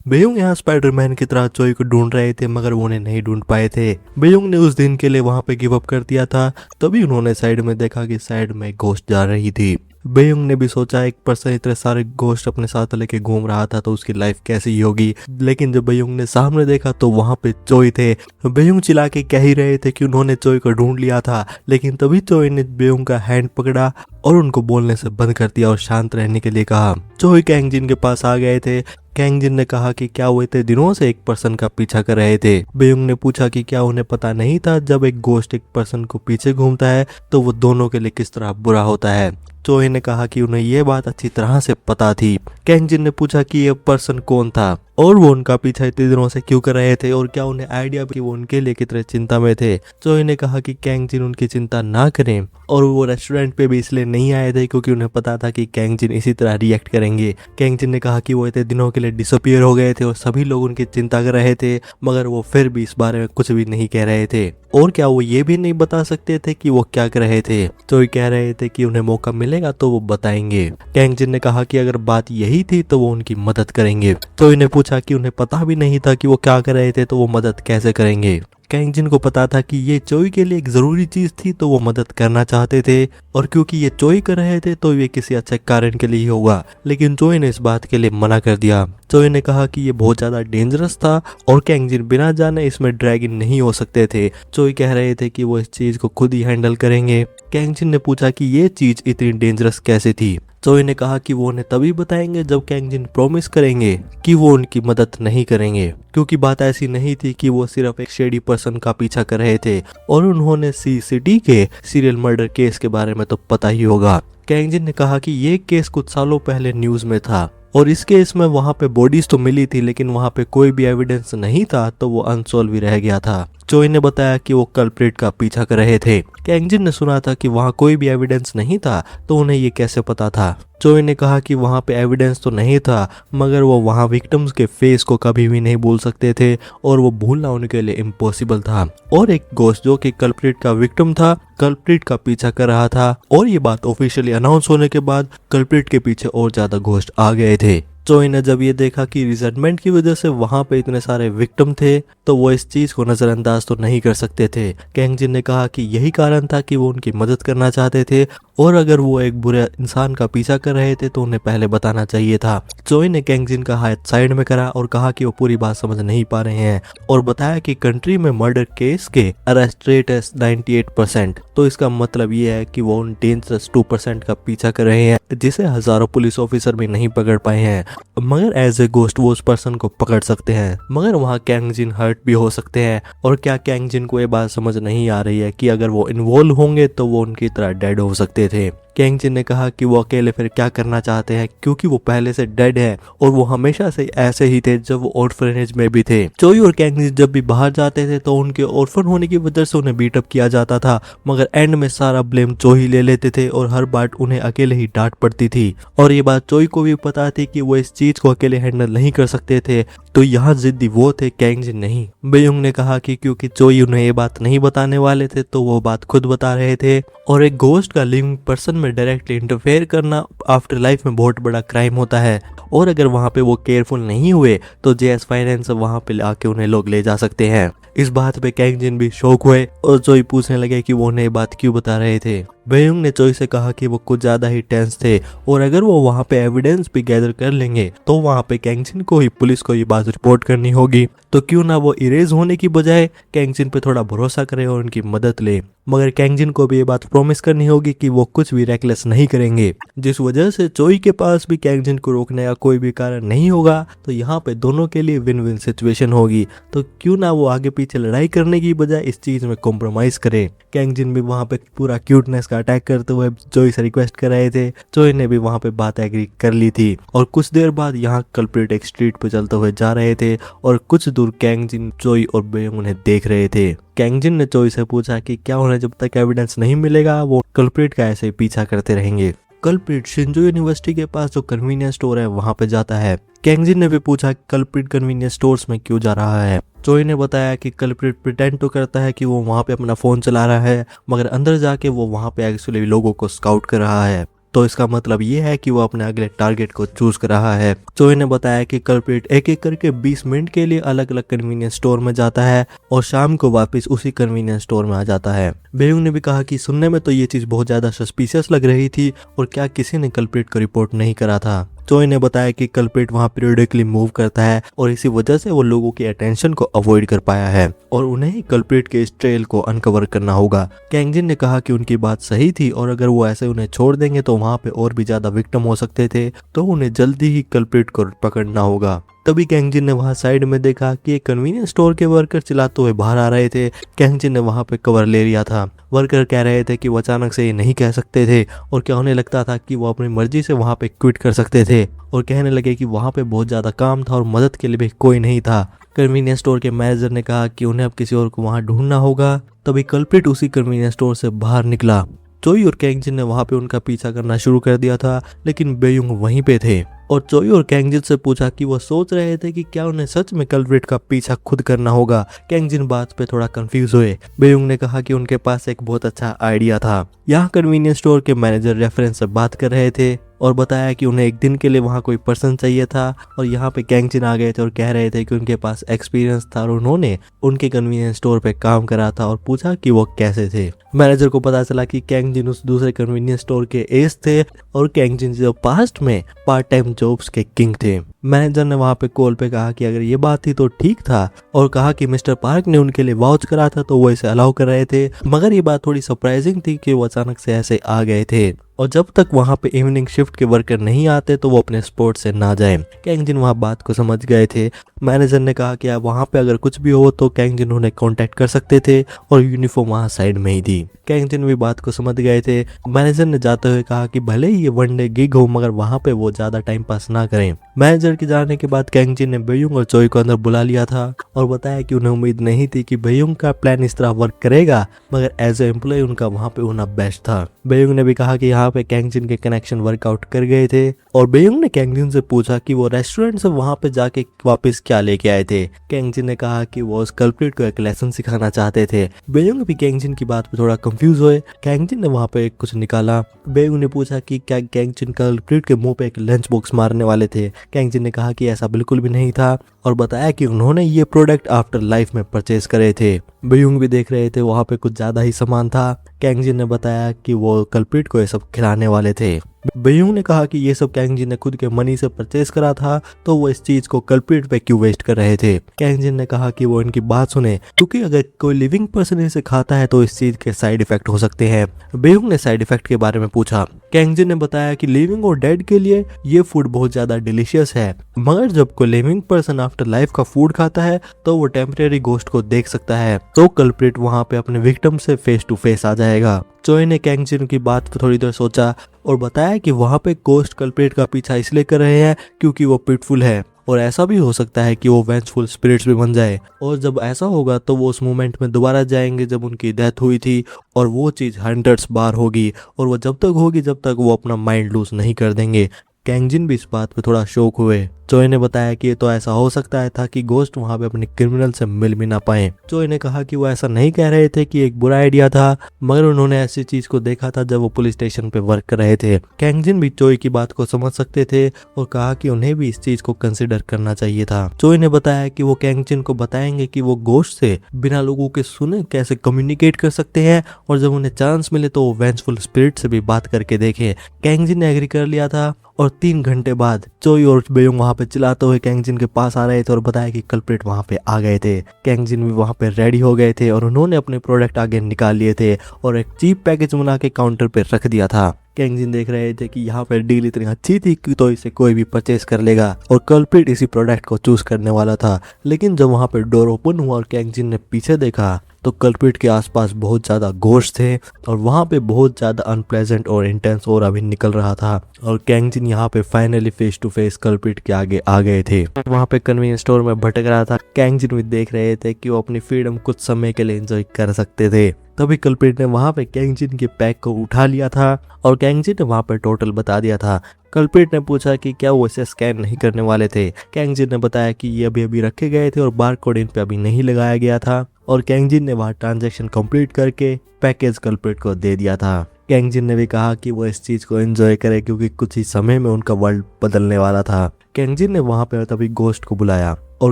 बेयोंग यहाँ स्पाइडरमैन की तरह चोई को ढूंढ रहे थे, मगर वो उन्हें नहीं ढूंढ पाए थे। बेयोंग ने उस दिन के लिए वहां पे गिव अप कर दिया था। तभी उन्होंने साइड में देखा कि साइड में एक घोस्ट जा रही थी। बेयोंग ने भी सोचा एक पर्सन इतने सारे घोस्ट अपने साथ लेके घूम रहा था तो उसकी लाइफ कैसी होगी। लेकिन जब बेयोंग ने सामने देखा तो वहां पे चोई थे। बेयोंग चिल्ला के कह ही रहे थे कि उन्होंने चोई को ढूंढ लिया था, लेकिन तभी चोई ने बेयोंग का हैंड पकड़ा और उनको बोलने से बंद कर दिया और शांत रहने के लिए कहा। चोई कैंगजिन के पास आ गए थे। कैंगजिन ने कहा कि क्या वो इतने दिनों से एक पर्सन का पीछा कर रहे थे। बेयोंग ने पूछा कि क्या उन्हें पता नहीं था जब एक घोस्ट एक पर्सन को पीछे घूमता है तो वो दोनों के लिए किस तरह बुरा होता है। चोई ने कहा कि उन्हें यह बात अच्छी तरह से पता थी। कैंगजिन ने पूछा कि यह पर्सन कौन था और वो उनका पीछा इतने दिनों से क्यों कर रहे थे और क्या उन्हें आइडिया कि वो उनके लिए कितने चिंता में थे। चोई ने कहा कि कैंगजिन उनकी चिंता ना करें और वो रेस्टोरेंट पे भी इसलिए नहीं आए थे क्योंकि उन्हें पता था कि कैंगजिन इसी तरह रिएक्ट करेंगे। कैंगजिन ने कहा कि वो इतने दिनों के लिए डिसअपियर हो गए थे और सभी लोग उनकी चिंता कर रहे थे, मगर वो फिर भी इस बारे में कुछ भी नहीं कह रहे थे। और क्या वो ये भी नहीं बता सकते थे कि वो क्या कर रहे थे। चोई कह रहे थे कि उन्हें मौका मिलेगा तो वो बताएंगे। कैंगजिन ने कहा कि अगर बात यही थी तो वो उनकी मदद करेंगे। चोई ने पूछा कि उन्हें पता भी नहीं था कि वो क्या कर रहे थे तो वो मदद कैसे करेंगे। कैंगजिन को पता था कि ये चोई के लिए एक जरूरी चीज थी तो वो मदद करना चाहते थे, और क्योंकि ये चोई कर रहे थे तो ये किसी अच्छे कारण के लिए ही होगा। लेकिन चोई ने इस बात के लिए मना कर दिया। चोई ने कहा कि ये बहुत ज्यादा डेंजरस था और कैंगजिन बिना जाने इसमें ड्रैग इन नहीं हो सकते थे। चोई कह रहे थे कि वो इस चीज को खुद ही हैंडल करेंगे। कैंगजिन ने पूछा कि ये चीज इतनी डेंजरस कैसे थी। चोई ने कहा कि वो उन्हें तभी बताएंगे जब कैंगजिन प्रॉमिस करेंगे कि वो उनकी मदद नहीं करेंगे, क्योंकि बात ऐसी नहीं थी कि वो सिर्फ एक शेडी पर्सन का पीछा कर रहे थे और उन्होंने सी सिटी के सीरियल मर्डर केस के बारे में तो पता ही होगा। कैंगजिन ने कहा कि ये केस कुछ सालों पहले न्यूज में था और इस केस में वहां पे बॉडीज तो मिली थी लेकिन वहां पे कोई भी एविडेंस नहीं था तो वो अनसॉल्व ही रह गया था। चोई ने बताया कि वो कल्प्रिट का पीछा कर रहे थे। कैंगजिन ने सुना था कि वहां कोई भी एविडेंस नहीं था तो उन्हें ये कैसे पता था। चोई ने कहा कि वहां पे एविडेंस तो नहीं था, मगर वो वहां विक्टिम्स के फेस को कभी भी नहीं भूल सकते थे और वो भूलना उनके लिए इम्पॉसिबल था। और एक घोस्ट जो कि कल्प्रिट का विक्टिम था, कल्प्रिट का पीछा कर रहा था, और ये बात ऑफिशियली अनाउंस होने के बाद कल्प्रिट के पीछे और ज्यादा घोस्ट आ गए थे। चोई ने जब ये देखा कि रिजल्टमेंट की वजह से वहां पे इतने सारे विक्टिम थे तो वो इस चीज को नजरअंदाज तो नहीं कर सकते थे। कैंगजिन ने कहा कि यही कारण था कि वो उनकी मदद करना चाहते थे और अगर वो एक बुरे इंसान का पीछा कर रहे थे तो उन्हें पहले बताना चाहिए था। चोई ने कैंगजिन का हाथ साइड में करा और कहा कि वो पूरी बात समझ नहीं पा रहे हैं और बताया कि कंट्री में मर्डर केस के अरेस्ट रेट है 98%, तो इसका मतलब ये है कि वो उन डेंजरस 2% का पीछा कर रहे हैं जिसे हजारों पुलिस ऑफिसर भी नहीं पकड़ पाए हैं, मगर एज ए गोस्ट वो उस पर्सन को पकड़ सकते हैं। मगर वहाँ कैंगजिन हर्ट भी हो सकते हैं और क्या कैंगजिन को ये बात समझ नहीं आ रही है कि अगर वो इन्वॉल्व होंगे तो वो उनकी तरह डेड हो सकते थे। कैंगजिन ने कहा कि वो अकेले फिर क्या करना चाहते हैं क्योंकि वो पहले से डेड है और वो हमेशा से ऐसे ही थे जब वो ऑर्फनेज में भी थे। चोई और कैंगजिन जब भी बाहर जाते थे तो उनके ऑर्फन होने की वजह से उन्हें बीटअप किया जाता था, मगर एंड में सारा ब्लेम चोई ले लेते थे और हर बार उन्हें अकेले ही डांट पड़ती थी। और ये बात चोई को भी पता थी कि वो इस चीज को अकेले हैंडल नहीं कर सकते थे, तो यहाँ जिद्दी वो थे, कैंगजिन नहीं। बेयोंग ने कहा कि क्योंकि चोई उन्हें ये बात नहीं बताने वाले थे तो वो बात खुद बता रहे थे, और एक घोस्ट का लिविंग पर्सन में डायरेक्टली इंटरफेयर करना आफ्टर लाइफ में बहुत बड़ा क्राइम होता है, और अगर वहाँ पे वो केयरफुल नहीं हुए तो जेएस फाइनेंस वहाँ पे आके उन्हें लोग ले जा सकते हैं। इस बात पे कैंगजिन भी शौक हुए और चोई पूछने लगे कि वो उन्हें ये बात क्यों बता रहे थे। बेयोंग ने चोई से कहा कि वो कुछ ज्यादा ही टेंस थे और अगर वो वहाँ पे एविडेंस भी गैदर कर लेंगे तो वहाँ पे कैंगजिन को ही पुलिस को ये बात रिपोर्ट करनी होगी, तो क्यों ना वो इरेज होने की बजाय कैंगजिन पे थोड़ा भरोसा करे और उनकी मदद ले। मगर कैंगजिन को भी ये बात प्रॉमिस करनी होगी कि वो कुछ भी रेकलेस नहीं करेंगे, जिस वजह से चोई के पास भी कैंगजिन को रोकने का कोई भी कारण नहीं होगा, तो यहाँ पे दोनों के लिए विन विन सिचुएशन होगी। तो क्यों ना वो आगे पीछे लड़ाई करने की बजाय इस चीज में कॉम्प्रोमाइज करे। कैंगजिन भी वहाँ पे पूरा क्यूटनेस का अटैक करते हुए चोई से रिक्वेस्ट कर रहे थे। चोई ने भी वहाँ पे बात एग्री कर ली थी और कुछ देर बाद यहाँ कल्प्रिट एक स्ट्रीट पे चलते हुए जा रहे थे और कुछ दूर कैंगजिन, चोई और बेयोंग उन्हें देख रहे थे। कैंगजिन ने चोई से पूछा कि क्या उन्हें जब तक एविडेंस नहीं मिलेगा वो कल्प्रिट का ऐसे पीछा करते रहेंगे। कल्प्रिट शिंजो यूनिवर्सिटी के पास जो कन्वीनियंस स्टोर है वहां पे जाता है। कैंगजिन ने भी पूछा कि कल्प्रिट कन्वीनियंस स्टोर्स में क्यों जा रहा है। चोई ने बताया कि कल्प्रिट प्रिटेंड तो करता है कि वो वहां पे अपना फोन चला रहा है, मगर अंदर जाके वो वहां पे एक्चुअली लोगों को स्काउट कर रहा है। तो इसका मतलब ये है कि वो अपने अगले टारगेट को चूज कर रहा है। चोई ने बताया कि कल्प्रिट एक एक करके 20 मिनट के लिए अलग अलग कन्वीनियंस स्टोर में जाता है और शाम को वापस उसी कन्वीनियंस स्टोर में आ जाता है। बेयुंग ने भी कहा कि सुनने में तो ये चीज बहुत ज्यादा सस्पिशियस लग रही थी और क्या किसी ने कल्प्रिट को रिपोर्ट नहीं करा था। चोई ने बताया कि कल्प्रिट वहां पीरियडिकली मूव करता है और इसी वजह से वो लोगों की अटेंशन को अवॉइड कर पाया है और उन्हें ही कल्प्रिट के इस ट्रेल को अनकवर करना होगा। कैंग जिन ने कहा कि उनकी बात सही थी और अगर वो ऐसे उन्हें छोड़ देंगे तो वहां पे और भी ज्यादा विक्टिम हो सकते थे, तो उन्हें जल्दी ही कल्प्रिट को पकड़ना होगा। तभी कैंग जिन ने वहां साइड में देखा कि एक कन्वीनियंस स्टोर के वर्कर चिल्लाते हुए बाहर आ रहे थे। कैंग जिन ने वहां पे कवर ले लिया था। वर्कर कह रहे थे कि वो अचानक से ये नहीं कह सकते थे और क्या उन्हें लगता था कि वो अपनी मर्जी से वहां पे क्विट कर सकते थे और कहने लगे कि वहां पे बहुत ज्यादा काम था और मदद के लिए भी कोई नहीं था। कन्वीनियंस स्टोर के मैनेजर ने कहा कि उन्हें अब किसी और को वहां ढूंढना होगा। तभी कल्प्रिट उसी कन्वीनियंस स्टोर से बाहर निकला। चोई और कैंग जिन ने वहां पे उनका पीछा करना शुरू कर दिया था, लेकिन बेयुंग वहीं पे थे और चोई और कैंग जिन से पूछा कि वो सोच रहे थे कि क्या उन्हें सच में कल्प्रिट का पीछा खुद करना होगा। कैंग जिन बात पे थोड़ा कंफ्यूज हुए। बेयुंग ने कहा कि उनके पास एक बहुत अच्छा आइडिया था। यहाँ कन्वीनियंस स्टोर के मैनेजर रेफरेंस से बात कर रहे थे और बताया कि उन्हें एक दिन के लिए वहाँ कोई पर्सन चाहिए था और यहाँ पे कैंग जिन आ गए थे और कह रहे थे कि उनके पास एक्सपीरियंस था और उन्होंने उनके कन्वीनियंस स्टोर पे काम करा था और पूछा कि वो कैसे थे। मैनेजर को पता चला कि कैंग जिन उस दूसरे कन्वीनियंस स्टोर के एस थे और कैंग जिन जो पास्ट में पार्ट टाइम जॉब्स के किंग थे। मैनेजर ने वहाँ पे कॉल पे कहा कि अगर ये बात थी तो ठीक था और कहा कि मिस्टर पार्क ने उनके लिए वाउच करा था तो वो इसे अलाउ कर रहे थे, मगर ये बात थोड़ी सरप्राइजिंग थी कि वो अचानक से ऐसे आ गए थे और जब तक वहाँ पे इवनिंग शिफ्ट के वर्कर नहीं आते तो वो अपने स्पॉट से ना जाए। कैंग जिन वहाँ बात को समझ गए थे। मैनेजर ने कहा कि आप वहाँ पे अगर कुछ भी हो तो कैंग जिन उन्हें कांटेक्ट कर सकते थे और यूनिफॉर्म वहाँ साइड में ही थी। कैंग जिन भी बात को समझ गए थे। मैनेजर ने जाते हुए कहा कि भले ही ये वनडे गिग हो मगर वहाँ पे वो ज्यादा टाइम पास ना करें। मैनेजर के जाने के बाद कैंग जिन ने बेयुंग और चोई को अंदर बुला लिया था और बताया कि उन्हें उम्मीद नहीं थी कि बेयुंग का प्लान इस तरह वर्क करेगा, मगर एज ए एम्प्लॉय उनका वहाँ पे होना बेस्ट था। बेयुंग ने भी कहा कि यहाँ पे कैंग जिन के कनेक्शन वर्कआउट कर गए थे और बेयुंग ने कैंग जिन से पूछा कि वो रेस्टोरेंट से वहाँ पे जाके वापस क्या लेके आए थे। कैंग जिन ने कहा कि वो उस कल्प्रिट को एक लेसन सिखाना चाहते थे। बेयुंग भी कैंग जिन की बात पे थोड़ा कंफ्यूज हुए। कैंग जिन ने वहाँ पे कुछ निकाला। बेयुंग ने पूछा कि क्या कैंग जिन कल्प्रिट के मुंह पे एक लंच बॉक्स मारने वाले थे। कैंग जिन ने कहा कि ऐसा बिल्कुल भी नहीं था और बताया कि उन्होंने ये प्रोडक्ट आफ्टर लाइफ में परचेज करे थे। बेयुंग भी देख रहे थे वहाँ पे कुछ ज्यादा ही सामान था। कैंग जिन ने बताया कि वो कल्प्रिट को ये सब खिलाने वाले थे। बेयुंग ने कहा कि ये सब कैंग जिन ने खुद के मनी से परचेज करा था तो वो इस चीज को कल्प्रिट पे क्यों वेस्ट कर रहे थे। कैंग जिन ने कहा कि वो इनकी बात सुने क्योंकि अगर कोई लिविंग पर्सन इसे खाता है तो इस चीज के साइड इफेक्ट हो सकते हैं। बेयुंग ने साइड इफेक्ट के बारे में पूछा। कैंग जिन ने बताया कि लिविंग और डेड के लिए ये फूड बहुत ज्यादा डिलीशियस है, मगर जब कोई लिविंग पर्सन आफ्टर लाइफ का फूड खाता है तो वो टेम्परेरी गोस्ट को देख सकता है, तो कल्प्रिट वहाँ पे अपने विक्टिम से फेस टू फेस आ जाएगा। चोई ने कैंग जिन की बात पर थोड़ी देर सोचा और बताया कि वहाँ पे गोस्ट कल्प्रिट का पीछा इसलिए कर रहे हैं क्योंकि वो पिटफुल है और ऐसा भी हो सकता है कि वो वेंचफुल स्पिरिट्स भी बन जाए और जब ऐसा होगा तो वो उस मोमेंट में दोबारा जाएंगे जब उनकी डेथ हुई थी और वो चीज 100 बार होगी और वो जब तक होगी जब तक वो अपना माइंड लूज नहीं कर देंगे। कैंग जिन भी इस बात पे थोड़ा शौक हुए। चोई ने बताया कि ये तो ऐसा हो सकता है था कि गोस्ट वहां पे अपने क्रिमिनल से मिल भी ना पाए। चोई ने कहा कि वो ऐसा नहीं कह रहे थे कि एक बुरा आइडिया था, मगर उन्होंने ऐसी चीज को देखा था जब वो पुलिस स्टेशन पे वर्क कर रहे थे। कैंग जिन भी चोई की बात को समझ सकते थे और कहा कि उन्हें भी इस चीज को कंसिडर करना चाहिए था। चोई ने बताया कि वो कैंग जिन को बताएंगे कि वो गोस्ट से बिना लोगों के सुने कैसे कम्युनिकेट कर सकते हैं और जब उन्हें चांस मिले तो वो वेंचफुल स्पिरिट से भी बात करके देखे। कैंग जिन ने एग्री कर लिया था और 3 घंटे बाद चोई और बेयुंग वहां पे चिल्लाते हुए कैंग जिन के पास आ रहे थे और बताया कि कल्प्रिट वहां पे आ गए थे। कैंग जिन भी वहां पे रेडी हो गए थे और उन्होंने अपने प्रोडक्ट आगे निकाल लिए थे और एक चीप पैकेज बना के काउंटर पे रख दिया था। कैंग जिन देख रहे थे कि यहाँ पे डील इतनी अच्छी थी कि तो इसे कोई भी परचेस कर लेगा और कल्प्रिट इसी प्रोडक्ट को चूज करने वाला था। लेकिन जब वहां पे डोर ओपन हुआ और कैंग जिन ने पीछे देखा तो कल्प्रिट के आसपास बहुत ज्यादा गोश्त थे और वहां पे बहुत ज्यादा अनप्लेजेंट और इंटेंस और अभी निकल रहा था और कैंग जिन यहाँ पे finally face to face culprit के आगे आ गए थे। वहां पे कन्वीनियंस स्टोर में भटक रहा था। कैंग जिन भी देख रहे थे कि वो अपनी फ्रीडम कुछ समय के लिए एंजॉय कर सकते थे। तभी कल्प्रिट ने वहां पे कैंग जिन के पैक को उठा लिया था और कैंग जिन ने वहां पे टोटल बता दिया था। कल्प्रिट ने पूछा कि क्या वो इसे स्कैन नहीं करने वाले थे। कैंग जिन ने बताया कि ये अभी रखे गए थे और बारकोड इन पे अभी नहीं लगाया गया था और कैंग जिन ने वहां ट्रांजैक्शन कंप्लीट करके पैकेज कल्प्रिट को दे दिया था। कैंगजिन ने भी कहा कि वो इस चीज को एंजॉय करे क्योंकि कुछ ही समय में उनका वर्ल्ड बदलने वाला था। कैंगजिन ने वहां पर तभी गोस्ट को बुलाया और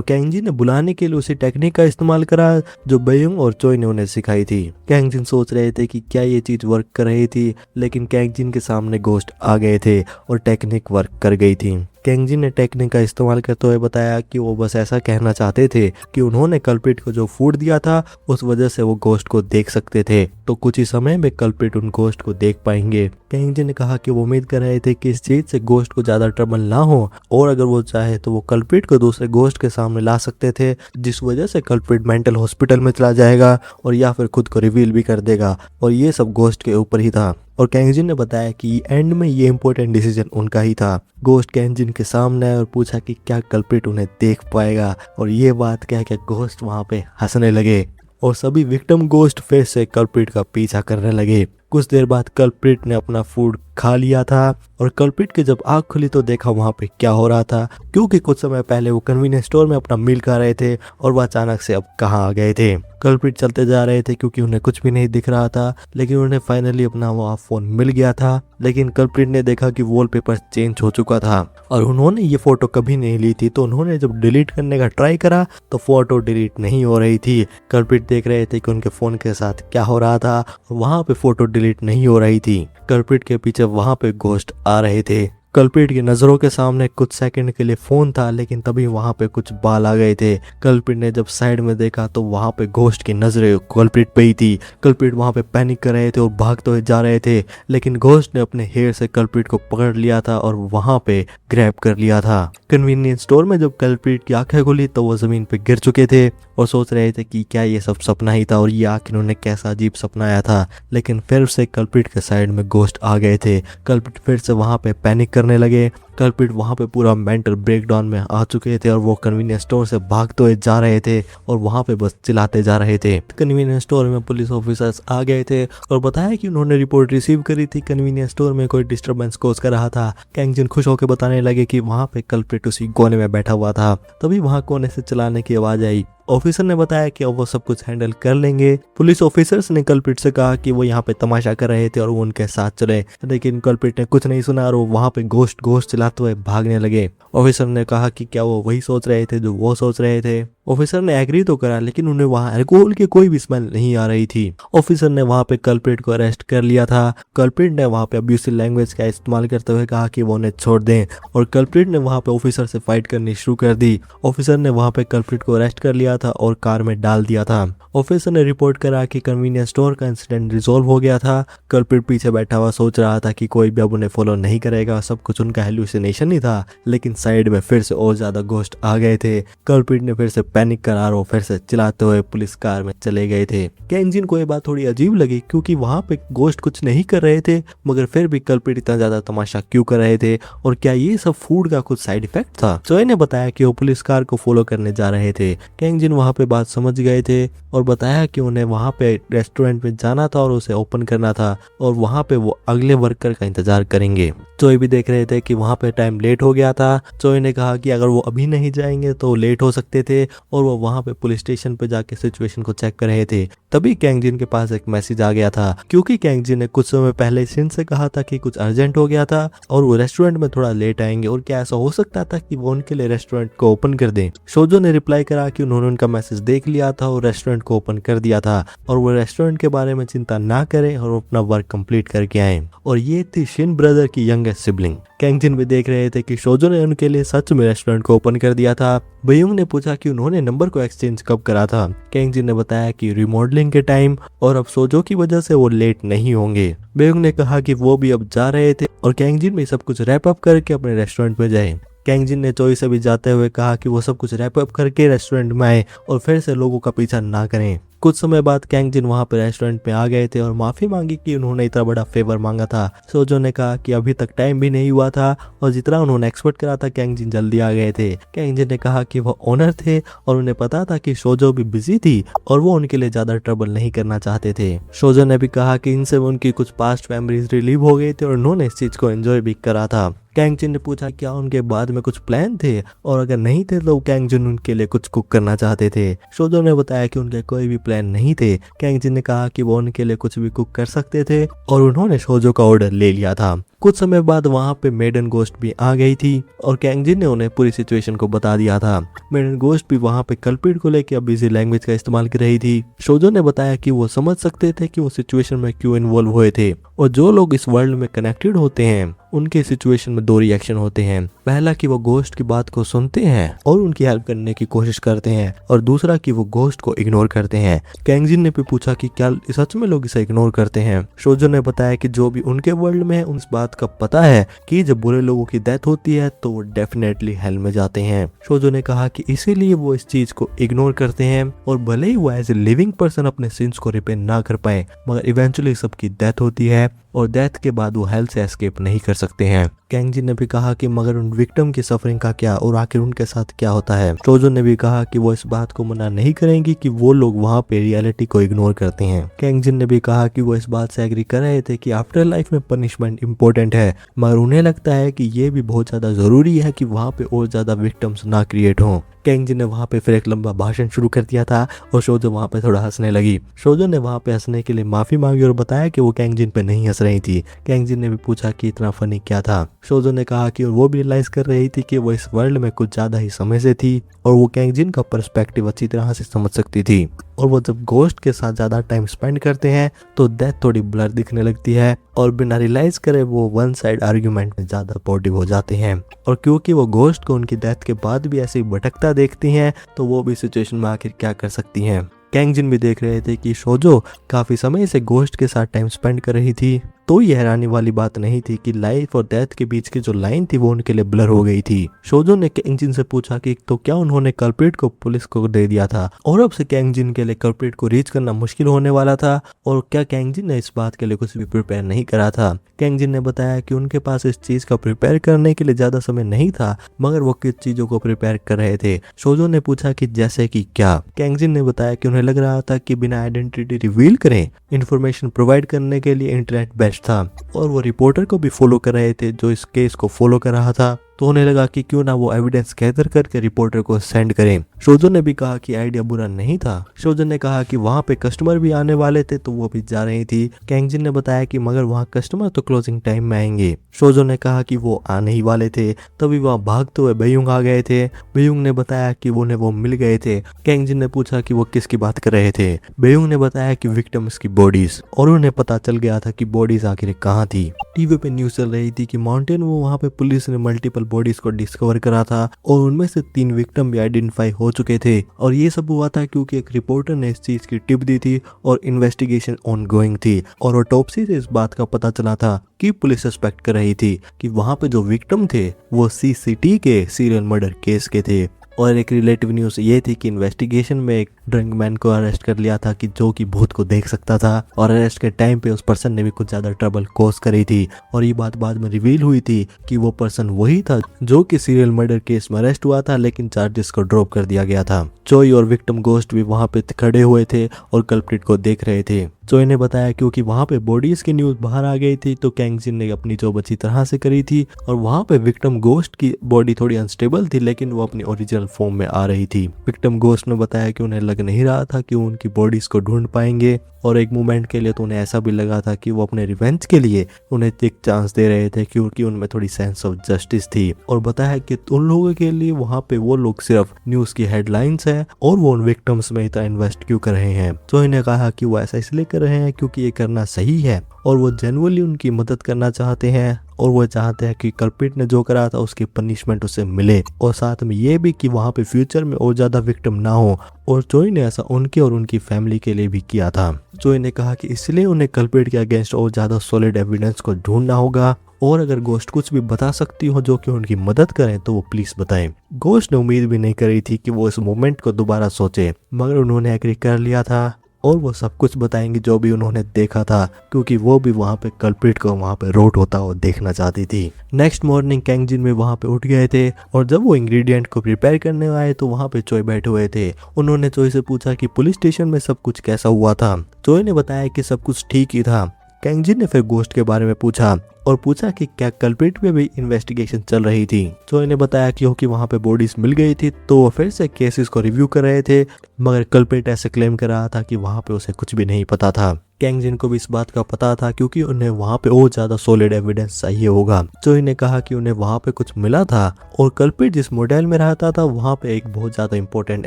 कैंगजिन ने बुलाने के लिए उसी टेक्निक का इस्तेमाल करा जो बेयोंग और चोई ने उन्हें सिखाई थी। कैंगजिन सोच रहे थे कि क्या ये चीज वर्क कर रही थी, लेकिन कैंगजिन के सामने गोस्ट आ गए थे और टेक्निक वर्क कर गई थी। कैंगजिन ने टेक्निक का इस्तेमाल करते हुए बताया कि वो बस ऐसा कहना चाहते थे कि उन्होंने कल्प्रिट को जो फूड दिया था उस वजह से वो गोस्ट को देख सकते थे, तो कुछ ही समय में कल्प्रिट उन गोस्ट को देख पाएंगे। कैंगजिन ने कहा कि वो उम्मीद कर रहे थे कि इस चीज से गोस्ट को ज्यादा ट्रबल ना हो और अगर वो चाहे तो वो कल्प्रिट को दूसरे गोस्ट के सामने ला सकते थे, जिस वजह से कल्प्रिट मेंटल हॉस्पिटल में चला जाएगा और या फिर खुद को रिवील भी कर देगा, और ये सब गोस्ट के ऊपर ही था। और कैंगजिन ने बताया कि एंड में ये इंपॉर्टेंट डिसीजन उनका ही था। गोस्ट कैंगजिन के सामने आया और पूछा कि क्या कल्प्रिट उन्हें देख पाएगा, और ये बात कह के गोस्ट वहां पे हंसने लगे और सभी विक्टिम गोस्ट फेस से कल्प्रिट का पीछा करने लगे। कुछ देर बाद कल्प्रिट ने अपना फूड खा लिया था और कल्प्रिट की जब आंख खुली तो देखा वहां पे क्या हो रहा था, क्योंकि कुछ समय पहले वो कन्वीनियंस स्टोर में अपना मील खा रहे थे और वह अचानक से अब कहाँ आ गए थे। कल्प्रिट चलते जा रहे थे क्योंकि उन्हें कुछ भी नहीं दिख रहा था, लेकिन उन्हें फाइनली अपना वो फोन मिल गया था। लेकिन कल्प्रिट ने देखा कि वॉलपेपर चेंज हो चुका था और उन्होंने ये फोटो कभी नहीं ली थी, तो उन्होंने जब डिलीट करने का ट्राई करा तो फोटो डिलीट नहीं हो रही थी। कल्प्रिट देख रहे थे कि उनके फोन के साथ क्या हो रहा था और वहां पे फोटो डिलीट नहीं हो रही थी। कल्प्रिट के पीछे वहां पे गोस्ट आ रहे थे। कल्प्रिट की नजरों के सामने कुछ सेकंड के लिए फोन था, लेकिन तभी वहां पे कुछ बाल आ गए थे। कल्प्रिट ने जब साइड में देखा तो वहां पे गोस्ट की नजरें कल्प्रिट पे ही थी। कल्प्रिट वहां पे पैनिक कर रहे थे और भागते हुए जा रहे थे, लेकिन गोस्ट ने अपने हेयर से कल्प्रिट को पकड़ लिया था और वहां पे ग्रैब कर लिया था। कन्वीनियंस स्टोर में जब कल्प्रिट की आंखें खुली तो वो जमीन पे गिर चुके थे और सोच रहे थे कि क्या ये सब सपना ही था और ये आखिर उन्होंने कैसा अजीब सपना आया था। लेकिन फिर से कल्प्रिट के साइड में गोस्ट आ गए थे। कल्प्रिट फिर से वहां पे पैनिक करने लगे। कल्प्रिट वहां पे पूरा मेंटल ब्रेकडाउन में आ चुके थे और वो कन्वीनियंस स्टोर से भागते हुए जा रहे थे और वहां पे बस चिल्लाते जा रहे थे। कन्वीनियंस स्टोर में पुलिस ऑफिसर्स आ गए थे और बताया कि उन्होंने रिपोर्ट रिसीव करी थी, कन्वीनियंस स्टोर में कोई डिस्टर्बेंस कॉज कर रहा था। कैंगजिन खुश होकर बताने लगे कि वहां पे कल्प्रिट उसी कोने में बैठा हुआ था। तभी वहां कोने से चिल्लाने की आवाज आई। ऑफिसर ने बताया कि अब वो सब कुछ हैंडल कर लेंगे। पुलिस ऑफिसर्स ने कल्प्रिट से कहा कि वो यहाँ पे तमाशा कर रहे थे और वो उनके साथ चले, लेकिन कल्प्रिट ने कुछ नहीं सुना और वो वहाँ पे गोस्ट गोस्ट चिल्लाते हुए भागने लगे। ऑफिसर ने कहा कि क्या वो वही सोच रहे थे जो वो सोच रहे थे। ऑफिसर ने एग्री तो करा, लेकिन उन्हें वहाँ अल्कोहल की कोई भी स्मेल नहीं आ रही थी। ऑफिसर ने वहाँ पे कल्प्रिट को अरेस्ट कर लिया था। कल्प्रिट ने वहाँ पे अब्यूसिव लैंग्वेज का इस्तेमाल करते हुए कहा कि वो उन्हें छोड़ दें और कल्प्रिट ने वहाँ पे ऑफिसर से फाइट करनी शुरू कर दी। ऑफिसर ने वहाँ पे कल्प्रिट को अरेस्ट कर लिया था और कार में डाल दिया था। ऑफिसर ने रिपोर्ट करा कि कन्वीनियंस स्टोर का इंसिडेंट रिजॉल्व हो गया था। कल्प्रिट पीछे बैठा हुआ सोच रहा था कि कोई भी अब उन्हें फॉलो नहीं करेगा, सब कुछ उनका हेलुसिनेशन ही था। लेकिन साइड में फिर से और ज्यादा गोस्ट आ गए थे। कल्प्रिट ने फिर से पैनिक करा और फिर से चिल्लाते हुए पुलिस कार में चले गए थे। कैंगजिन को ये बात थोड़ी अजीब लगी क्योंकि वहां पे गोस्ट कुछ नहीं कर रहे थे, मगर फिर भी कल्प्रिट इतना ज्यादा तमाशा क्यों कर रहे थे और क्या ये सब फूड का कुछ साइड इफेक्ट था। चोई ने बताया कि वो पुलिस कार को फॉलो करने जा रहे थे। कैंगजिन वहां पे बात समझ गए थे और बताया कि उन्हें वहां पे रेस्टोरेंट में जाना था और उसे ओपन करना था और वहां पे वो अगले वर्कर का इंतजार करेंगे। चोई भी देख रहे थे कि वहां पे टाइम लेट हो गया था। चोई ने कहा कि अगर वो अभी नहीं जाएंगे तो लेट हो सकते थे और वो वहां पे पुलिस स्टेशन पे जाके सिचुएशन को चेक कर रहे थे। तभी कैंगजिन के पास एक मैसेज आ गया था क्योंकि कैंगजिन ने कुछ समय पहले सिन से कहा था कि कुछ अर्जेंट हो गया था और वो रेस्टोरेंट में थोड़ा लेट आएंगे और क्या ऐसा हो सकता था कि वो उनके लिए रेस्टोरेंट को ओपन कर दें। शोजो ने रिप्लाई करा कि उन्होंने उनका मैसेज देख लिया था और रेस्टोरेंट को ओपन कर दिया था और वो रेस्टोरेंट के बारे में चिंता ना करें और अपना वर्क कंप्लीट करके आए। और ये थी शिन ब्रदर की यंगेस्ट सिबलिंग। कैंगजिन भी देख रहे थे कि शोजो ने उनके लिए सच में रेस्टोरेंट को ओपन कर दिया था। बेयोंग ने पूछा कि उन्होंने नंबर को एक्सचेंज कब करा था। कैंगजिन ने बताया कि रिमॉडलिंग के टाइम और अब शोजो की वजह से वो लेट नहीं होंगे। बेयोंग ने कहा कि वो भी अब जा रहे थे और कैंगजिन भी सब कुछ रैप अप करके अपने रेस्टोरेंट में जाए। कैंगजिन ने चोई से भी जाते हुए कहा कि वो सब कुछ रैप अप करके रेस्टोरेंट में आए और फिर से लोगों का पीछा ना करें। कुछ समय बाद कैंगजिन वहां पर रेस्टोरेंट में आ गए थे और माफी मांगी कि उन्होंने इतना बड़ा फेवर मांगा था। शोजो ने कहा कि अभी तक टाइम भी नहीं हुआ था और जितना उन्होंने एक्सपेक्ट करा था कैंगजिन जल्दी आ गए थे। कैंगजिन ने कहा कि वो ओनर थे और उन्हें पता था कि शोजो भी बिजी थी और वो उनके लिए ज्यादा ट्रबल नहीं करना चाहते थे। शोजो ने भी कहा कि इनसे उनकी कुछ पास्ट मेमोरीज रिलीव हो गई थी और उन्होंने इस चीज को एंजॉय भी करा था। कैंग जिन ने पूछा क्या उनके बाद में कुछ प्लान थे, और अगर नहीं थे तो कैंग जिन उनके लिए कुछ कुक करना चाहते थे। शोजो ने बताया कि उनके कोई भी प्लान नहीं थे। कैंग जिन ने कहा कि वो उनके लिए कुछ भी कुक कर सकते थे और उन्होंने शोजो का ऑर्डर ले लिया था। कुछ समय बाद वहां पे मेडन गोस्ट भी आ गई थी और कैंग जिन ने उन्हें पूरी सिचुएशन को बता दिया था। मेडन गोस्ट भी वहां पे कल्प्रिट को लेकर अब इजी लैंग्वेज का इस्तेमाल कर रही थी। शोजो ने बताया कि वो समझ सकते थे कि वो सिचुएशन में क्यों इन्वॉल्व हुए थे, और जो लोग इस वर्ल्ड में कनेक्टेड होते हैं उनके सिचुएशन में दो रिएक्शन होते हैं। पहला कि वो गोस्ट की बात को सुनते हैं और उनकी हेल्प करने की कोशिश करते हैं, और दूसरा कि वो गोस्ट को इग्नोर करते हैं। कैंग जिन ने भी पूछा कि क्या सच में लोग इसे इग्नोर करते हैं। शोजो ने बताया कि जो भी उनके वर्ल्ड में है उस बात का पता है कि जब बुरे लोगों की डेथ होती है तो वो डेफिनेटली हेल में जाते हैं। शोजो ने कहा कि इसीलिए वो इस चीज को इग्नोर करते हैं, और भले ही वो एज ए लिविंग पर्सन अपने सिंस को रिपेयर ना कर पाए, मगर इवेंचुअली सबकी डेथ होती है और डेथ के बाद वो हेल से एस्केप नहीं कर सकते हैं। कैंग जिन ने भी कहा कि मगर उन विक्टिम की सफरिंग का क्या, और आखिर उनके साथ क्या होता है। शोजो ने भी कहा कि वो इस बात को मना नहीं करेंगी कि वो लोग वहाँ पे रियलिटी को इग्नोर करते हैं। कैंग जिन ने भी कहा कि वो इस बात से एग्री कर रहे थे कि आफ्टर लाइफ में पनिशमेंट इम्पोर्टेंट है, मगर उन्हें लगता है कि ये भी बहुत ज्यादा जरूरी है कि वहाँ पे और ज्यादा विक्टिम्स ना क्रिएट हों। कैंग जिन ने वहाँ पे फिर एक लंबा भाषण शुरू कर दिया था और शोजो वहाँ पे थोड़ा हंसने लगी। शोजो ने वहाँ पे हंसने के लिए माफी मांगी और बताया कि वो कैंग जिन पे नहीं हंस रही थी। कैंग जिन ने भी पूछा कि इतना फनी क्या था। शोजो ने कहा कि वो भी रियलाइज कर रही थी कि वो इस वर्ल्ड में कुछ ज्यादा ही समय से थी और वो कैंग जिन का पर्सपेक्टिव अच्छी तरह से समझ सकती थी, और वो जब गोस्ट के साथ ज्यादा टाइम स्पेंड करते हैं तो डेथ थोड़ी ब्लर दिखने लगती है और बिना रियलाइज करे वो वन साइड आर्ग्यूमेंट में ज्यादा पॉजिटिव हो जाते हैं। और क्योंकि वो गोस्ट को उनकी डेथ के बाद भी ऐसे ही भटकता देखती हैं तो वो भी सिचुएशन में आखिर क्या कर सकती हैं। कैंग जिन भी देख रहे थे कि शोजो काफी समय से गोस्ट के साथ टाइम स्पेंड कर रही थी, तो ये हैरानी वाली बात नहीं थी कि लाइफ और डेथ के बीच की जो लाइन थी वो उनके लिए ब्लर हो गई थी। शोजो ने कैंग जिन से पूछा कि तो क्या उन्होंने कल्प्रिट को पुलिस को दे दिया था और अब से कैंग जिन के लिए कल्प्रिट को रीच करना मुश्किल होने वाला था, और क्या कैंग जिन ने इस बात के लिए कुछ भी प्रिपेयर नहीं करा था। कैंग जिन ने बताया कि उनके पास इस चीज का प्रिपेयर करने के लिए ज्यादा समय नहीं था, मगर वो किस चीजों को प्रिपेयर कर रहे थे। शोजो ने पूछा कि जैसे कि क्या। कैंग जिन ने बताया कि उन्हें लग रहा था कि बिना आइडेंटिटी रिवील करें इंफॉर्मेशन प्रोवाइड करने के लिए इंटरनेट बेस्ट था, और वो रिपोर्टर को भी फॉलो कर रहे थे जो इस केस को फॉलो कर रहा था। तो उन्हें लगा कि क्यों ना वो एविडेंस गैदर करके रिपोर्टर को सेंड करें। शोजो ने भी कहा कि आइडिया बुरा नहीं था। शोजो ने कहा कि वहाँ पे कस्टमर भी आने वाले थे तो वो भी जा रही थी। कैंग जिन ने बताया कि मगर वहाँ कस्टमर तो क्लोजिंग टाइम में आएंगे। शोजो ने कहा कि वो आने ही वाले थे, तभी वहाँ भागते हुए बेयुंग आ गए थे। बेयुंग ने बताया कि उन्हें वो मिल गए थे। कैंग जिन ने पूछा कि वो किसकी बात कर रहे थे। बेयुंग ने बताया कि विक्टिम्स की बॉडीज, और उन्हें पता चल गया था कि बॉडीज आखिर कहाँ थी। टीवी पे न्यूज चल रही थी कि माउंटेन वो वहाँ पे पुलिस ने मल्टीपल बॉडीज को डिस्कवर करा था और उनमें से 3 विक्टिम भी आइडेंटिफाई हो चुके थे, और ये सब हुआ था क्योंकि एक रिपोर्टर ने इस चीज की टिप दी थी और इन्वेस्टिगेशन ऑनगोइंग थी, और ऑटोप्सी से इस बात का पता चला था कि पुलिस सस्पेक्ट कर रही थी कि वहाँ पे जो विक्टिम थे वो सीसीटी के सीरियल मर्डर केस के थे। और एक रिलेटिव न्यूज ये थी कि इन्वेस्टिगेशन में एक ड्रंक मैन को अरेस्ट कर लिया था कि जो कि भूत को देख सकता था, और अरेस्ट के टाइम पे उस पर्सन ने भी कुछ ज्यादा ट्रबल कॉज करी थी, और ये बात बाद में रिवील हुई थी कि वो पर्सन वही था जो कि सीरियल मर्डर केस में अरेस्ट हुआ था लेकिन चार्जेस को ड्रॉप कर दिया गया था। चोई और विक्टिम गोस्ट भी वहां पे खड़े हुए थे और कल्प्रिट को देख रहे थे। चोई ने बताया क्योंकि वहां पे बॉडीज की न्यूज बाहर आ गई थी तो कैंग जिन ने अपनी जॉब अच्छी तरह से करी थी, और वहां पे विक्टिम गोस्ट की बॉडी थोड़ी अनस्टेबल थी लेकिन वो अपनी ओरिजिनल फॉर्म में आ रही थी। विक्टिम गोस्ट ने बताया कि उन्हें लग नहीं रहा था कि वो उनकी बॉडीज को ढूंढ पाएंगे, और एक मोमेंट के लिए तो उन्हें ऐसा भी लगा था कि वो अपने रिवेंज के लिए उन्हें एक चांस दे रहे थे क्योंकि उनमें थोड़ी सेंस ऑफ जस्टिस थी, और बताया कि उन लोगों के लिए वहां पे वो लोग सिर्फ न्यूज की हेडलाइंस है और वो उन विक्टिम्स में इतना इन्वेस्ट क्यों कर रहे हैं। चोई ने कहा कि वो ऐसा इसलिए कर रहे हैं क्योंकि ये करना सही है और वो जेन्युइनली उनकी मदद करना चाहते हैं, और वो चाहते हैं कि कल्प्रिट ने जो करा था उसकी पनिशमेंट उसे मिले, और साथ में ये भी कि वहाँ पे फ्यूचर में और ज्यादा विक्टिम ना हो। और चोई ने ऐसा उनके और उनकी फैमिली के लिए भी किया था। चोई ने कहा कि इसलिए उन्हें कल्प्रिट के अगेंस्ट और ज्यादा सॉलिड एविडेंस को ढूंढना होगा, और अगर गोस्ट कुछ भी बता सकती हो जो कि उनकी मदद करें तो वो प्लीज बताएं। गोस्ट ने उम्मीद भी नहीं करी थी कि वो इस मोमेंट को दोबारा सोचे, मगर उन्होंने एग्री कर लिया था और वो सब कुछ बताएंगे जो भी उन्होंने देखा था, क्योंकि वो भी वहाँ पे कल्प्रिट को वहाँ पे रोट होता हुआ देखना चाहती थी। नेक्स्ट मॉर्निंग कैंग जिन में वहाँ पे उठ गए थे, और जब वो इंग्रेडिएंट को प्रिपेयर करने आए तो वहाँ पे चोई बैठे हुए थे। उन्होंने चोई से पूछा कि पुलिस स्टेशन में सब कुछ कैसा हुआ था। चोई ने बताया कि सब कुछ ठीक ही था। कैंग जिन ने फिर गोस्ट के बारे में पूछा और पूछा कि क्या कल्प्रिट पे भी इन्वेस्टिगेशन चल रही थी। चोई ने बताया कि क्योंकि वहाँ पे बॉडीज मिल गई थी तो वो फिर से केसेस को रिव्यू कर रहे थे, मगर कल्प्रिट ऐसे क्लेम कर रहा था कि वहाँ पे उसे कुछ भी नहीं पता था। कैंग जिन को भी इस बात का पता था क्योंकि उन्हें वहाँ पे और ज्यादा सॉलिड एविडेंस चाहिए होगा। चोई ने कहा कि उन्हें वहाँ पे कुछ मिला था और कल्प्रिट जिस मोटेल में रहता था वहाँ पे एक बहुत ज्यादा इंपॉर्टेंट